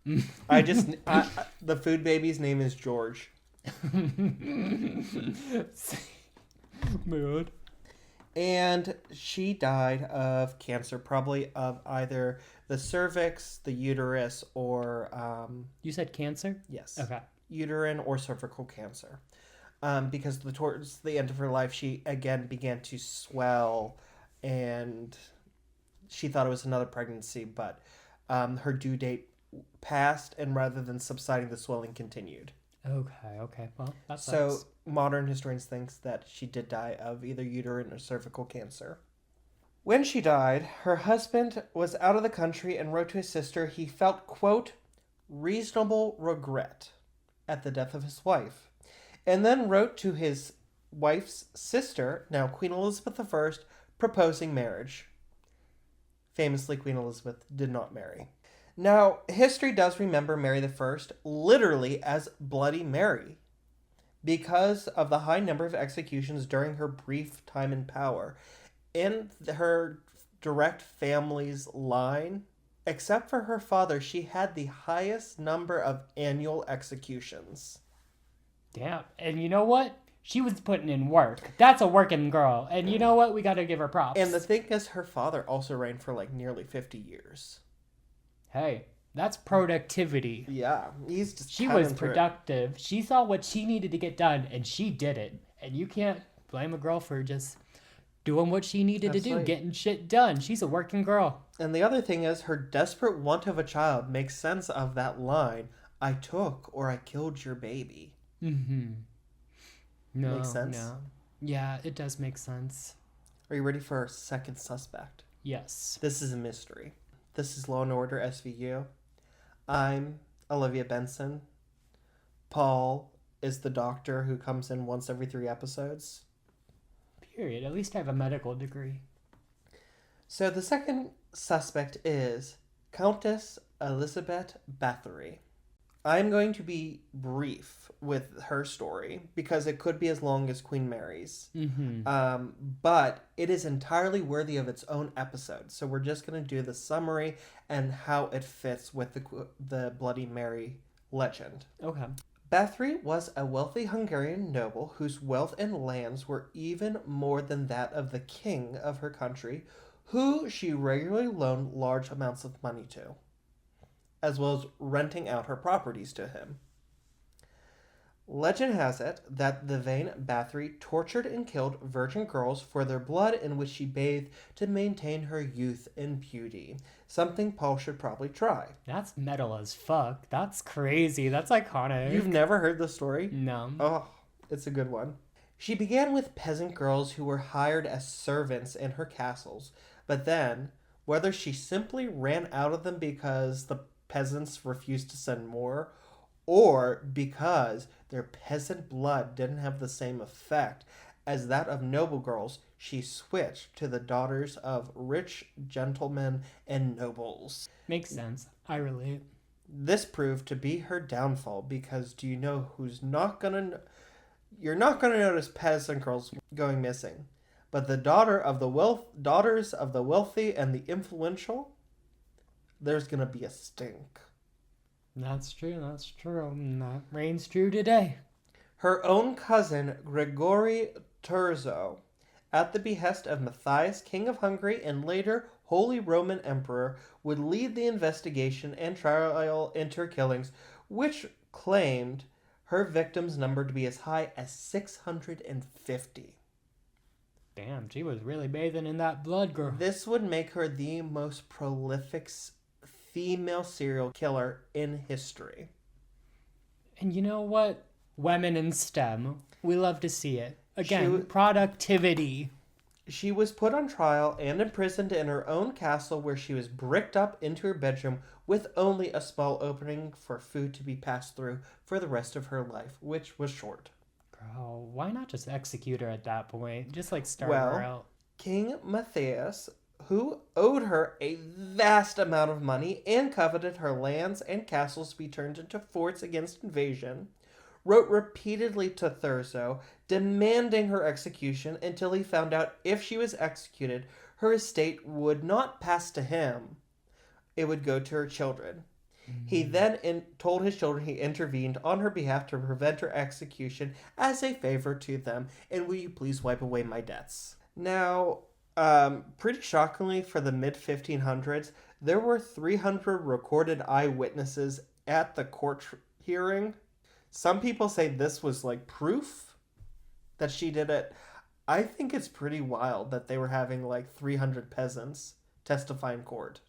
The food baby's name is George. Mood. And she died of cancer, probably of either the cervix, the uterus, or You said cancer? yes, Okay. uterine or cervical cancer. Because towards the end of her life, she again began to swell, and she thought it was another pregnancy, but her due date passed, and rather than subsiding, the swelling continued. Okay. Well, that sucks. So modern historians think that she did die of either uterine or cervical cancer. When she died, her husband was out of the country and wrote to his sister he felt, quote, reasonable regret at the death of his wife, and then wrote to his wife's sister, now Queen Elizabeth I, proposing marriage. Famously, Queen Elizabeth did not marry. Now, history does remember Mary I literally as Bloody Mary because of the high number of executions during her brief time in power. In her direct family's line, except for her father, she had the highest number of annual executions. Damn. And you know what? She was putting in work. That's a working girl. And you know what? We got to give her props. And the thing is, her father also reigned for like nearly 50 years. Hey, that's productivity. Yeah, he's just She cutting was through it. productive. She saw what she needed to get done, and she did it. And you can't blame a girl for just doing what she needed to do, Absolutely. getting shit done. She's a working girl. And the other thing is, her desperate want of a child makes sense of that line, I took or I killed your baby. Mm-hmm. No, Makes sense? no. Yeah, it does make sense. Are you ready for our second suspect? Yes. This is a mystery. This is Law & Order SVU. I'm Olivia Benson. Paul is the doctor who comes in once every 3 episodes. Period. At least I have a medical degree. So the second suspect is Countess Elizabeth Bathory. I'm going to be brief with her story because it could be as long as Queen Mary's. Mm-hmm. But it is entirely worthy of its own episode. So we're just going to do the summary and how it fits with the Bloody Mary legend. Okay. Bathory was a wealthy Hungarian noble whose wealth and lands were even more than that of the king of her country, who she regularly loaned large amounts of money to, as well as renting out her properties to him. Legend has it that the vain Bathory tortured and killed virgin girls for their blood in which she bathed to maintain her youth and beauty. Something Paul should probably try. That's metal as fuck. That's crazy. That's iconic. You've never heard the story? No. Oh, it's a good one. She began with peasant girls who were hired as servants in her castles, but then, whether she simply ran out of them because the peasants refused to send more, or because their peasant blood didn't have the same effect as that of noble girls, she switched to the daughters of rich gentlemen and nobles. Makes sense. I relate. This proved to be her downfall because do you know who's not gonna... You're not gonna notice peasant girls going missing, but the daughters of the wealthy and the influential, there's gonna be a stink. That's true. That's true. And that reigns true today. Her own cousin, Gregory Turzo, at the behest of Matthias, King of Hungary, and later Holy Roman Emperor, would lead the investigation and trial into her killings, which claimed her victims numbered to be as high as 650. Damn, she was really bathing in that blood, girl. This would make her the most prolific female serial killer in history. And you know what? Women in STEM. We love to see it. Again, She- productivity. She was put on trial and imprisoned in her own castle where she was bricked up into her bedroom with only a small opening for food to be passed through for the rest of her life, which was short. Girl, why not just execute her at that point? Just like start Well, her out. King Matthias, who owed her a vast amount of money and coveted her lands and castles to be turned into forts against invasion, wrote repeatedly to Thurzo, demanding her execution until he found out if she was executed, her estate would not pass to him. It would go to her children. He then told his children he intervened on her behalf to prevent her execution as a favor to them, and will you please wipe away my debts? Now, pretty shockingly for the mid-1500s, there were 300 recorded eyewitnesses at the court hearing. Some people say this was like proof that she did it. I think it's pretty wild that they were having like 300 peasants testify in court.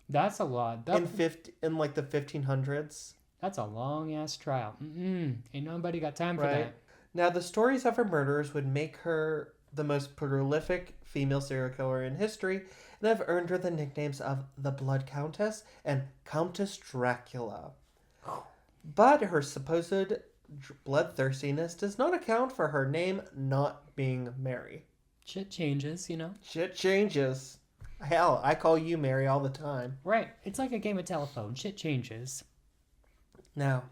That's a lot. In like the 1500s. That's a long ass trial. Ain't nobody got time for Right. that. Now, the stories of her murderers would make her the most prolific female serial killer in history and have earned her the nicknames of the Blood Countess and Countess Dracula. But her supposed bloodthirstiness does not account for her name not being Mary. Shit changes, you know? Shit changes. Hell, I call you Mary all the time. Right. It's like a game of telephone. Shit changes. Now,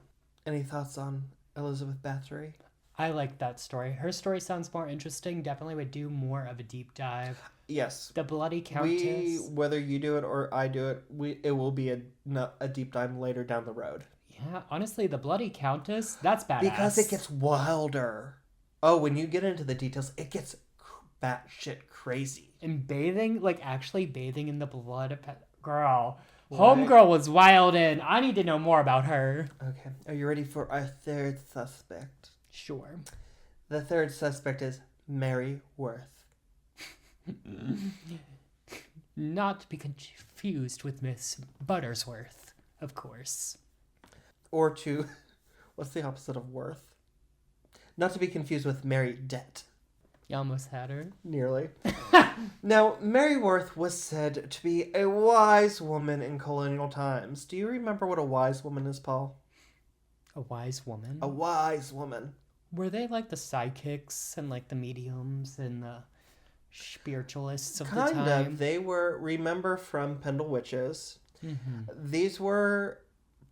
any thoughts on Elizabeth Bathory? I like that story. Her story sounds more interesting. Definitely would do more of a deep dive. Yes. The Bloody Countess. Whether you do it or I do it, it will be a deep dive later down the road. Yeah, honestly, the Bloody Countess, that's badass. Because it gets wilder. Oh, when you get into the details, it gets batshit crazy. And bathing, like actually bathing in the blood of... Girl. Right. Homegirl was wild in. I need to know more about her. Okay, are you ready for our third suspect? Sure. The third suspect is Mary Worth. Not to be confused with Miss Buttersworth, of course. Or to, what's the opposite of worth? Not to be confused with Mary Debt. You almost had her. Nearly. Now, Mary Worth was said to be a wise woman in colonial times. Do you remember what a wise woman is, Paul? A wise woman. A wise woman. Were they like the sidekicks and like the mediums and the spiritualists of the time? Kind of. They were, remember from Pendle Witches, these were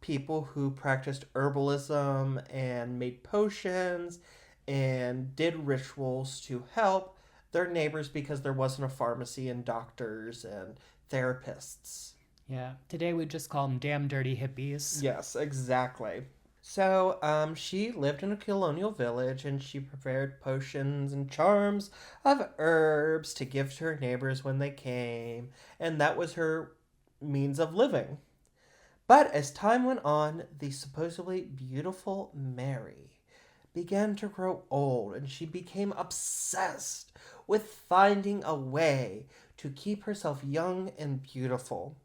people who practiced herbalism and made potions and did rituals to help their neighbors because there wasn't a pharmacy and doctors and therapists. Yeah. Today we just call them damn dirty hippies. Yes, exactly. So, she lived in a colonial village and she prepared potions and charms of herbs to give to her neighbors when they came, and that was her means of living. But as time went on, the supposedly beautiful Mary began to grow old, and she became obsessed with finding a way to keep herself young and beautiful.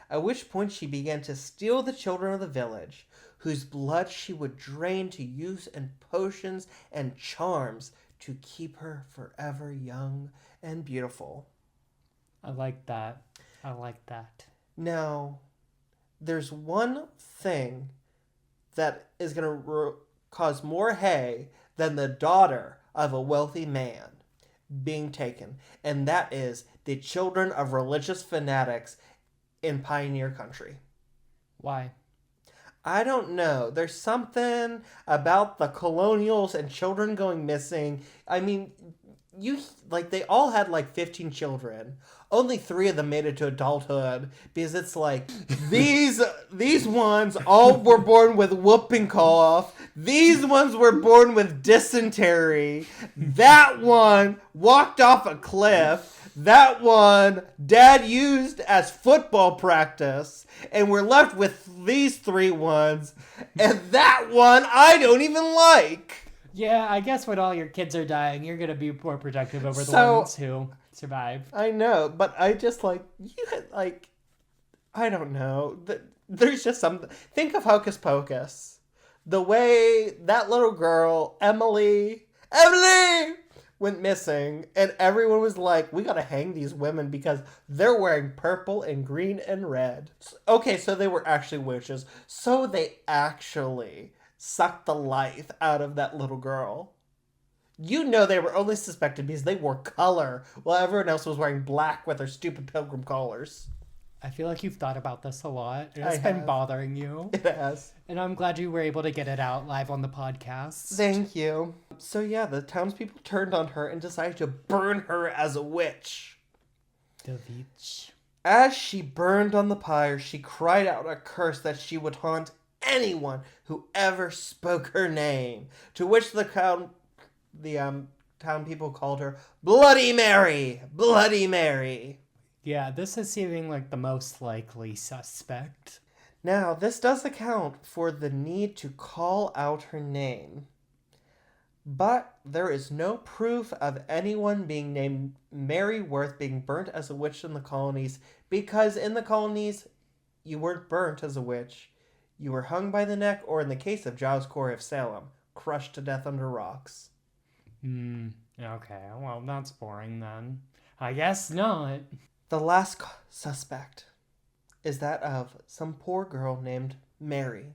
At which point she began to steal the children of the village, whose blood she would drain to use in potions and charms to keep her forever young and beautiful. I like that. I like that. Now, there's one thing that is going to cause more hay than the daughter of a wealthy man being taken, and that is the children of religious fanatics in pioneer country. Why? I don't know. There's something about the colonials and children going missing. I mean, they all had like 15 children. Only 3 of them made it to adulthood because it's like these ones all were born with whooping cough. These ones were born with dysentery. That one walked off a cliff. That one dad used as football practice, and we're left with these 3 ones, and that one I don't even like. Yeah, I guess when all your kids are dying, you're going to be more protective over the ones who survive. I know, but I just I don't know. There's just something. Think of Hocus Pocus. The way that little girl, Emily, went missing, and everyone was like, we gotta hang these women because they're wearing purple and green and red. Okay, so they were actually witches. So they actually sucked the life out of that little girl. You know they were only suspected because they wore color while everyone else was wearing black with their stupid pilgrim collars. I feel like you've thought about this a lot. It's been bothering you. It has. And I'm glad you were able to get it out live on the podcast. Thank you. So yeah, the townspeople turned on her and decided to burn her as a witch. The witch. As she burned on the pyre, she cried out a curse that she would haunt anyone who ever spoke her name, to which the town people called her Bloody Mary, Bloody Mary. Yeah, this is seeming like the most likely suspect. Now, this does account for the need to call out her name, but there is no proof of anyone being named Mary Worth being burnt as a witch in the colonies, because in the colonies, you weren't burnt as a witch. You were hung by the neck, or in the case of Giles Corey of Salem, crushed to death under rocks. Okay, well, that's boring then. I guess not. The last suspect is that of some poor girl named Mary,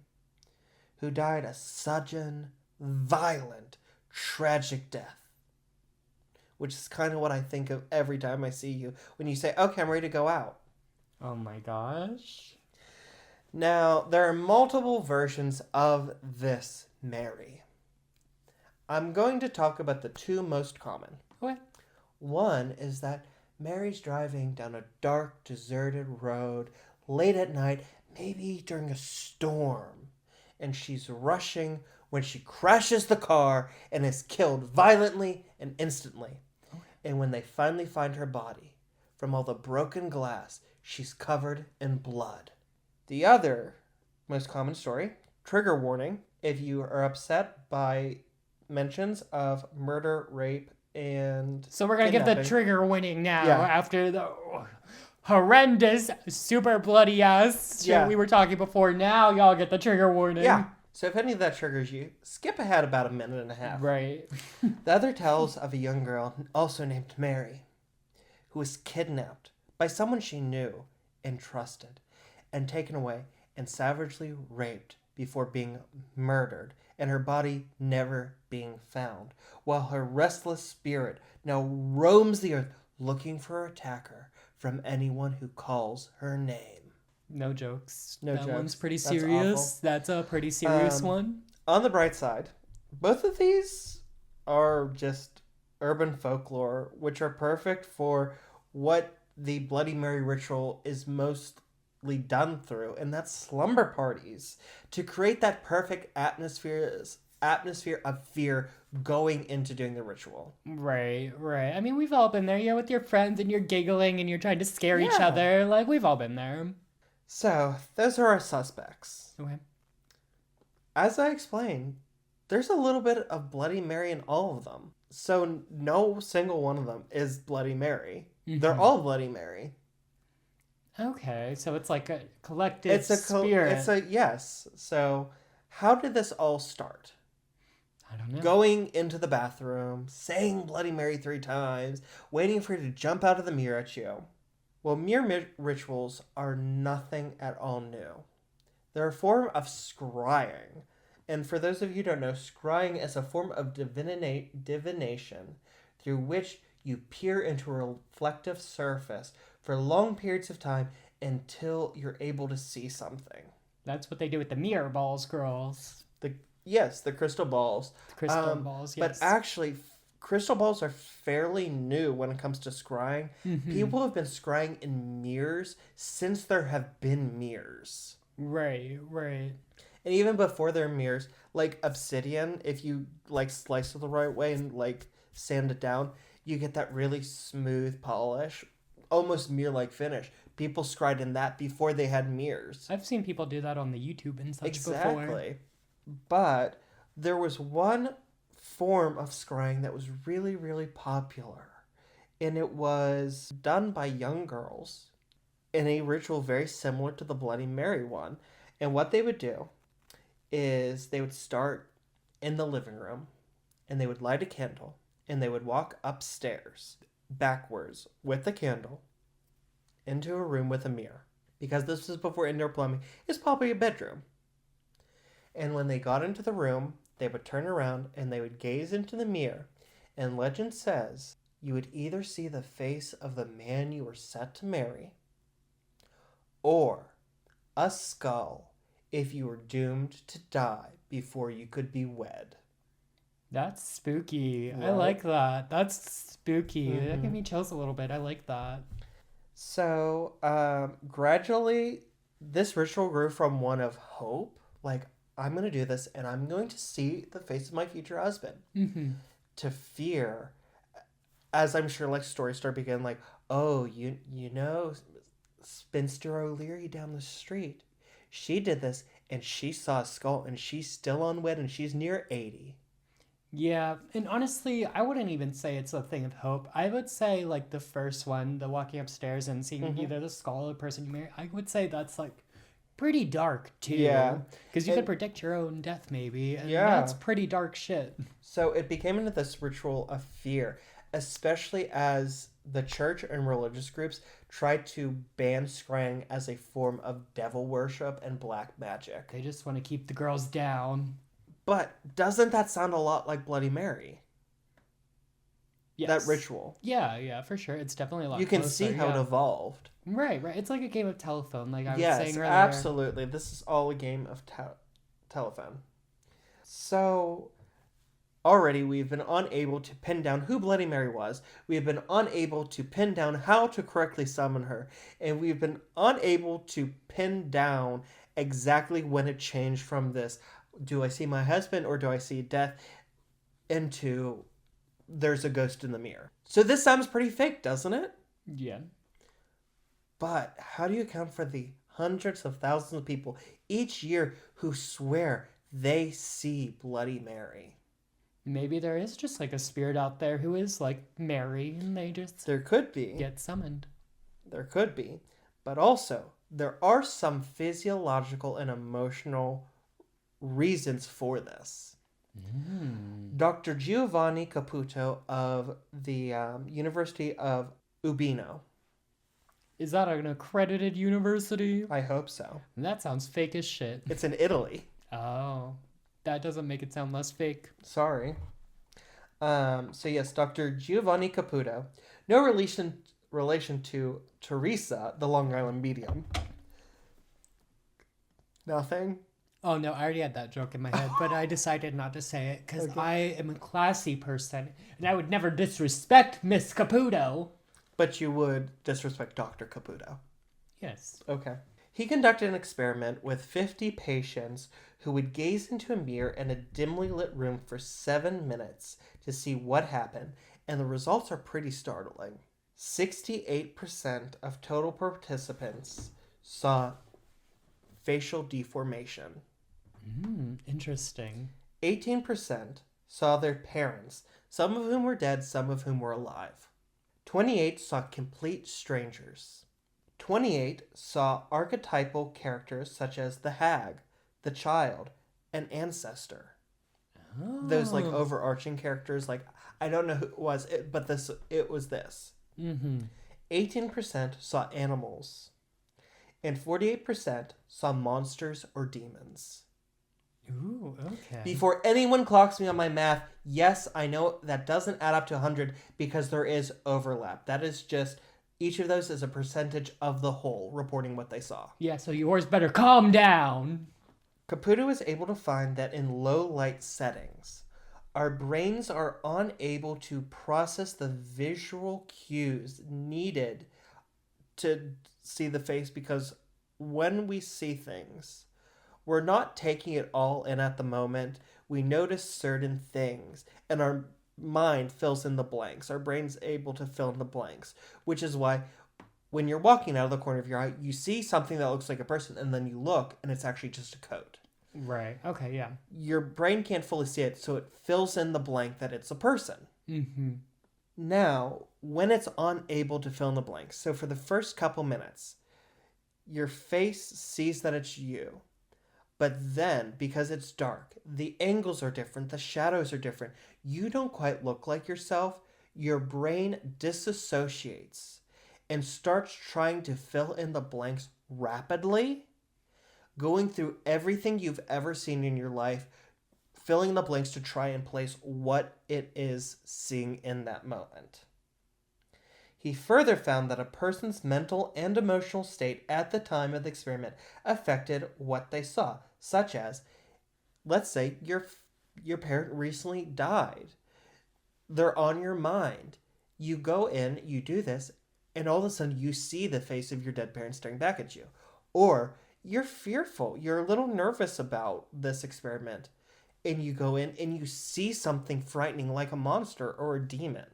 who died a sudden, violent, tragic death. Which is kind of what I think of every time I see you when you say, okay, I'm ready to go out. Oh my gosh. Now, there are multiple versions of this Mary. I'm going to talk about the 2 most common. What? One is that Mary's driving down a dark, deserted road late at night, maybe during a storm, and she's rushing when she crashes the car and is killed violently and instantly. Okay. And when they finally find her body, from all the broken glass, she's covered in blood. The other most common story, trigger warning, if you are upset by mentions of murder, rape, and so we're gonna give the trigger warning now after the horrendous, super bloody ass shit we were talking before. Now y'all get the trigger warning. Yeah. So if any of that triggers you, skip ahead about a minute and a half. Right. The other tells of a young girl, also named Mary, who was kidnapped by someone she knew and trusted, and taken away and savagely raped before being murdered, and her body never being found, while her restless spirit now roams the earth looking for her attacker from anyone who calls her name. No jokes. No that jokes. One's pretty serious. That's a pretty serious one. On the bright side, both of these are just urban folklore, which are perfect for what the Bloody Mary ritual is mostly done through, and that's slumber parties, to create that perfect atmosphere of fear going into doing the ritual. Right. I mean, we've all been there. You're with your friends and you're giggling and you're trying to scare each other. Like, we've all been there. So, those are our suspects. Okay. As I explained, there's a little bit of Bloody Mary in all of them. So no single one of them is Bloody Mary. They're all Bloody Mary. Okay, so it's like a collective spirit. Yes. So how did this all start? I don't know. Going into the bathroom, saying Bloody Mary 3 times, waiting for her to jump out of the mirror at you. Well, mirror rituals are nothing at all new. They're a form of scrying. And for those of you who don't know, scrying is a form of divination through which you peer into a reflective surface for long periods of time until you're able to see something. That's what they do with the mirror balls, girls. The crystal balls. The crystal balls, yes. But actually, crystal balls are fairly new when it comes to scrying. People have been scrying in mirrors since there have been mirrors. Right. And even before there are mirrors, like obsidian, if you like slice it the right way and like sand it down, you get that really smooth polish, almost mirror-like finish. People scried in that before they had mirrors. I've seen people do that on the YouTube and such before. Exactly. But there was one form of scrying that was really, really popular. And it was done by young girls in a ritual very similar to the Bloody Mary one. And what they would do is they would start in the living room and they would light a candle and they would walk upstairs backwards with the candle into a room with a mirror. Because this was before indoor plumbing, it's probably a bedroom. And when they got into the room, they would turn around and they would gaze into the mirror. And legend says you would either see the face of the man you were set to marry or a skull if you were doomed to die before you could be wed. That's spooky. Right? I like that. That's spooky. That gave me chills a little bit. I like that. So, gradually, this ritual grew from one of hope, like, I'm going to do this and I'm going to see the face of my future husband, to fear, as I'm sure, like, stories start begin, like, oh, you know, Spinster O'Leary down the street, she did this and she saw a skull and she's still unwed and she's near 80. Yeah, and honestly, I wouldn't even say it's a thing of hope. I would say, like, the first one, the walking upstairs and seeing either the skull or the person you marry, I would say that's, like, pretty dark, too. Yeah. Because you could predict your own death, maybe, and that's pretty dark shit. So it became into this ritual of fear, especially as the church and religious groups tried to ban scrying as a form of devil worship and black magic. They just want to keep the girls down. But doesn't that sound a lot like Bloody Mary? Yes. That ritual. Yeah, for sure. It's definitely a lot You can closer, see how it evolved. Right. It's like a game of telephone, like I was Yes, saying earlier. absolutely. This is all a game of telephone. So, already we've been unable to pin down who Bloody Mary was. We've been unable to pin down how to correctly summon her. And we've been unable to pin down exactly when it changed from this, do I see my husband or do I see death, into there's a ghost in the mirror. So this sounds pretty fake, doesn't it? Yeah. But how do you account for the hundreds of thousands of people each year who swear they see Bloody Mary? Maybe there is just like a spirit out there who is like Mary and they just There could be. get summoned. There could be. But also, there are some physiological and emotional reasons for this. Dr. Giovanni Caputo of the University of Urbino. Is that an accredited university? I hope so. That sounds fake as shit. It's in Italy. Oh, that doesn't make it sound less fake. Sorry. So yes, Dr. Giovanni Caputo. No relation to Teresa, the Long Island medium. Nothing? Oh no, I already had that joke in my head, but I decided not to say it because I am a classy person and I would never disrespect Miss Caputo. But you would disrespect Dr. Caputo. Yes. Okay. He conducted an experiment with 50 patients who would gaze into a mirror in a dimly lit room for 7 minutes to see what happened, and the results are pretty startling. 68% of total participants saw facial deformation. Interesting. 18% saw their parents, some of whom were dead, some of whom were alive. 28 saw complete strangers. 28 saw archetypal characters such as the hag, the child, and ancestor. Those like overarching characters, like I don't know who it was, but it was this. 18% saw animals, and 48% saw monsters or demons. Ooh, okay. Before anyone clocks me on my math, yes, I know that doesn't add up to 100 because there is overlap. That is just, each of those is a percentage of the whole reporting what they saw. Yeah, so yours better calm down. Caputo was able to find that in low light settings, our brains are unable to process the visual cues needed to see the face, because when we see things, we're not taking it all in at the moment. We notice certain things and our mind fills in the blanks. Our brain's able to fill in the blanks, which is why when you're walking out of the corner of your eye, you see something that looks like a person and then you look and it's actually just a coat. Right. Okay, yeah. Your brain can't fully see it, so it fills in the blank that it's a person. Now, when it's unable to fill in the blanks, so for the first couple minutes, your face sees that it's you. But then, because it's dark, the angles are different, the shadows are different, you don't quite look like yourself, your brain disassociates and starts trying to fill in the blanks rapidly, going through everything you've ever seen in your life, filling the blanks to try and place what it is seeing in that moment. He further found that a person's mental and emotional state at the time of the experiment affected what they saw, such as, let's say your parent recently died. They're on your mind. You go in, you do this, and all of a sudden you see the face of your dead parent staring back at you. Or you're fearful, you're a little nervous about this experiment, and you go in and you see something frightening like a monster or a demon.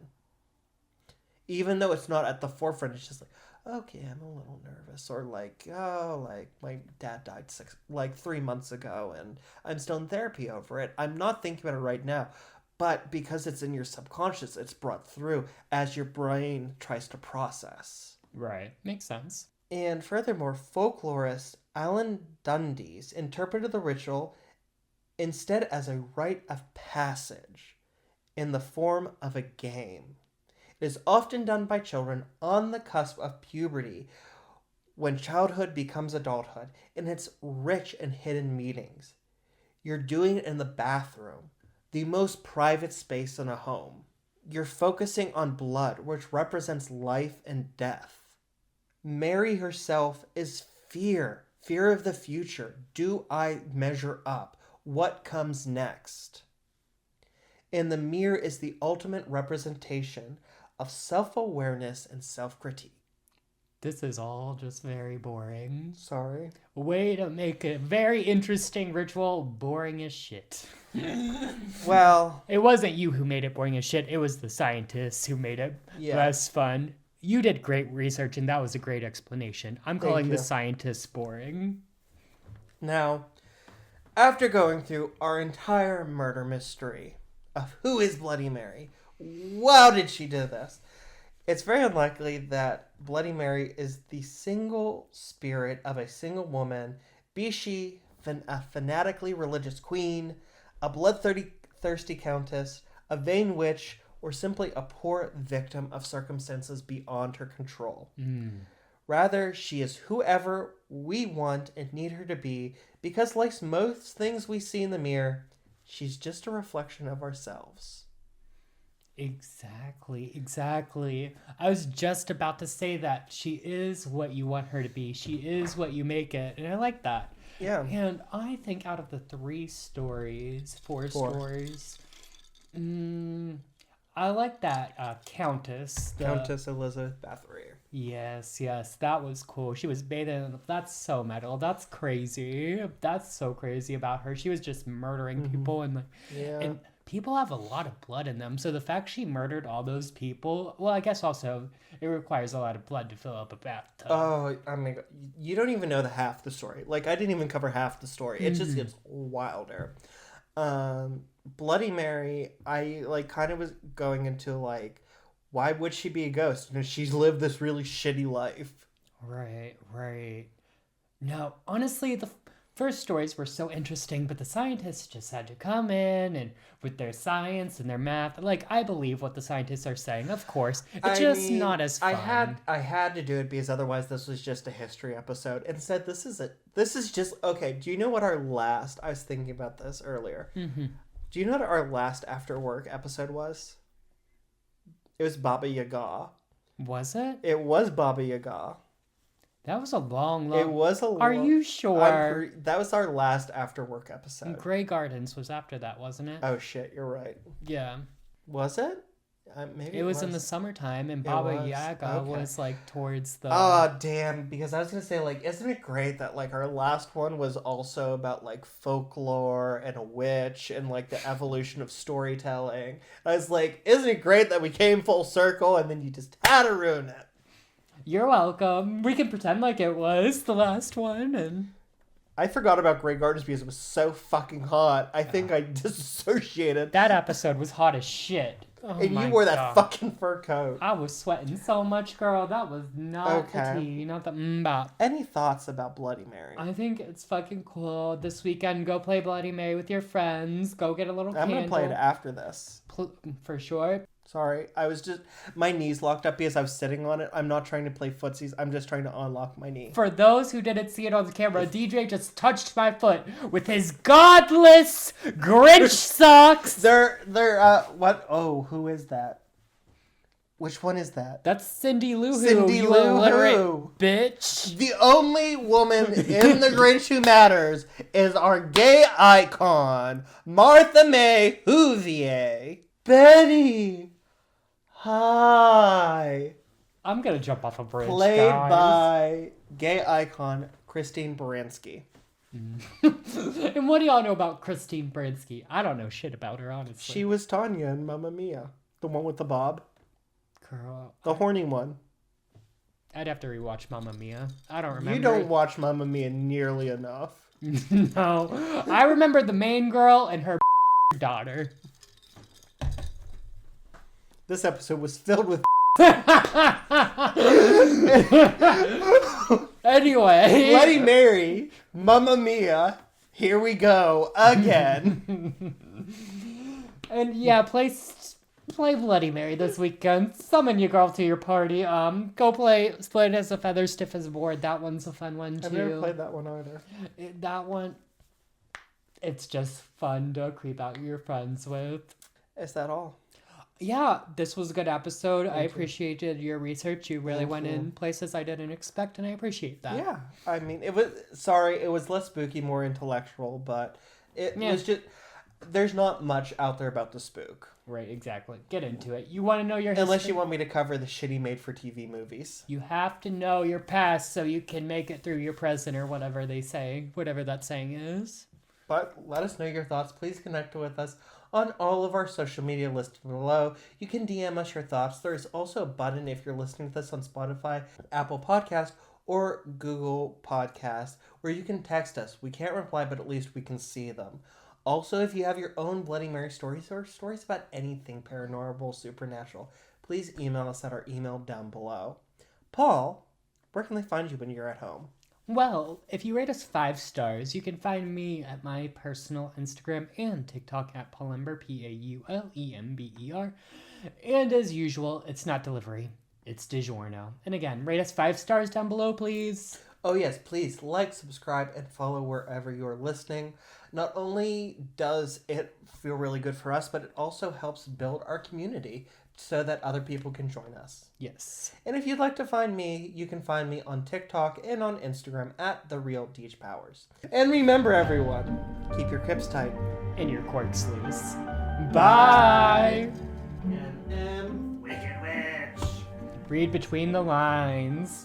Even though it's not at the forefront, it's just like, okay, I'm a little nervous. Or like, oh, like my dad died 3 months ago and I'm still in therapy over it. I'm not thinking about it right now. But because it's in your subconscious, it's brought through as your brain tries to process. Right. Makes sense. And furthermore, folklorist Alan Dundes interpreted the ritual instead as a rite of passage in the form of a game. It is often done by children on the cusp of puberty when childhood becomes adulthood, and it's rich in hidden meanings. You're doing it in the bathroom, the most private space in a home. You're focusing on blood, which represents life and death. Mary herself is fear of the future. Do I measure up? What comes next? And the mirror is the ultimate representation of self-awareness and self-critique. This is all just very boring. Sorry. Way to make a very interesting ritual boring as shit. Well, It wasn't you who made it boring as shit. It was the scientists who made it less fun. You did great research, and that was a great explanation. I'm calling the scientists boring. now, after going through our entire murder mystery of who is Bloody Mary, wow, did she do this? It's very unlikely that Bloody Mary is the single spirit of a single woman, be she a fanatically religious queen, a bloodthirsty countess, a vain witch, or simply a poor victim of circumstances beyond her control. Rather, she is whoever we want and need her to be, because like most things we see in the mirror, she's just a reflection of ourselves. Exactly. I was just about to say that. She is what you want her to be. She is what you make it. And I like that. Yeah. And I think out of the four stories, I like that Countess. Countess Elizabeth Bathory. Yes, that was cool. She was bathing in that's so metal. That's crazy. That's so crazy about her. She was just murdering people and and people have a lot of blood in them. So the fact she murdered all those people, well, I guess also it requires a lot of blood to fill up a bathtub. Oh, I mean, you don't even know half the story. Like, I didn't even cover half the story. It just gets wilder. Bloody Mary, I like kind of was going into like, why would she be a ghost? You know, she's lived this really shitty life. Right. No, honestly, the first stories were so interesting, but the scientists just had to come in and with their science and their math. Like, I believe what the scientists are saying, of course. It's just not as fun. I had to do it because otherwise this was just a history episode. Instead, this is just okay. Do you know what our last? I was thinking about this earlier. Mm-hmm. Do you know what our last after work episode was? It was Baba Yaga. Was it? It was Baba Yaga. That was a long. It was a. Are you sure? That was our last after work episode. Grey Gardens was after that, wasn't it? Oh shit, you're right. Yeah. Was it? Maybe it was in the summertime, and Baba Yaga was like towards the. Oh damn! Because I was gonna say, like, isn't it great that like our last one was also about like folklore and a witch and like the evolution of storytelling? I was like, isn't it great that we came full circle and then you just had to ruin it? You're welcome. We can pretend like it was the last one, and I forgot about Grey Gardens because it was so fucking hot. I think I disassociated. That episode was hot as shit. Oh, and you wore that fucking fur coat. I was sweating so much, girl. That was not the tea, not the mbop. Any thoughts about Bloody Mary? I think it's fucking cool. This weekend, go play Bloody Mary with your friends. Go get a little candle. I'm gonna play it after this. For sure. Sorry, I was just... My knees locked up because I was sitting on it. I'm not trying to play footsies. I'm just trying to unlock my knee. For those who didn't see it on the camera, DJ just touched my foot with his godless Grinch socks. They're what? Oh, who is that? Which one is that? That's Cindy Lou Who, Cindy you Lou illiterate Who. bitch. The only woman in The Grinch Who Matters is our gay icon, Martha May Whovier. Betty! Hi! I'm gonna jump off a bridge, Played guys. by gay icon Christine Baranski. And what do y'all know about Christine Baranski? I don't know shit about her, honestly. She was Tanya in Mamma Mia. The one with the bob. Girl. The horny one. I'd have to rewatch Mamma Mia. I don't remember. You don't watch Mamma Mia nearly enough. No. I remember the main girl and her daughter. This episode was filled with Anyway. Bloody Mary, Mamma Mia, here we go again. And yeah, play Bloody Mary this weekend. Summon your girl to your party. Go play Split as a Feather, Stiff as a Board. That one's a fun one too. I've never played that one either. That one, it's just fun to creep out your friends with. Is that all? Yeah, this was a good episode. I appreciated your research. You really went in places I didn't expect, and I appreciate that. Yeah, I mean, it was less spooky, more intellectual, but it was just, there's not much out there about the spook. Right, exactly. Get into it. You want to know your history? Unless you want me to cover the shitty made-for-TV movies. You have to know your past so you can make it through your present, or whatever they say, whatever that saying is. But let us know your thoughts. Please connect with us on all of our social media listed below. You can DM us your thoughts. There is also a button if you're listening to this on Spotify, Apple Podcast, or Google Podcast, where you can text us. We can't reply, but at least we can see them. Also, if you have your own Bloody Mary stories or stories about anything paranormal, supernatural, please email us at our email down below. Paul, where can they find you when you're at home? Well, if you rate us 5 stars, you can find me at my personal Instagram and TikTok at Paulember, Paulember. And as usual, it's not delivery, it's DiGiorno. And again, rate us 5 stars down below, please. Oh yes, please like, subscribe, and follow wherever you're listening. Not only does it feel really good for us, but it also helps build our community so that other people can join us. Yes. And if you'd like to find me, you can find me on TikTok and on Instagram at TheRealDeechPowers. And remember, everyone, keep your crypts tight. And your corks loose. Bye! Wicked Witch. Read between the lines.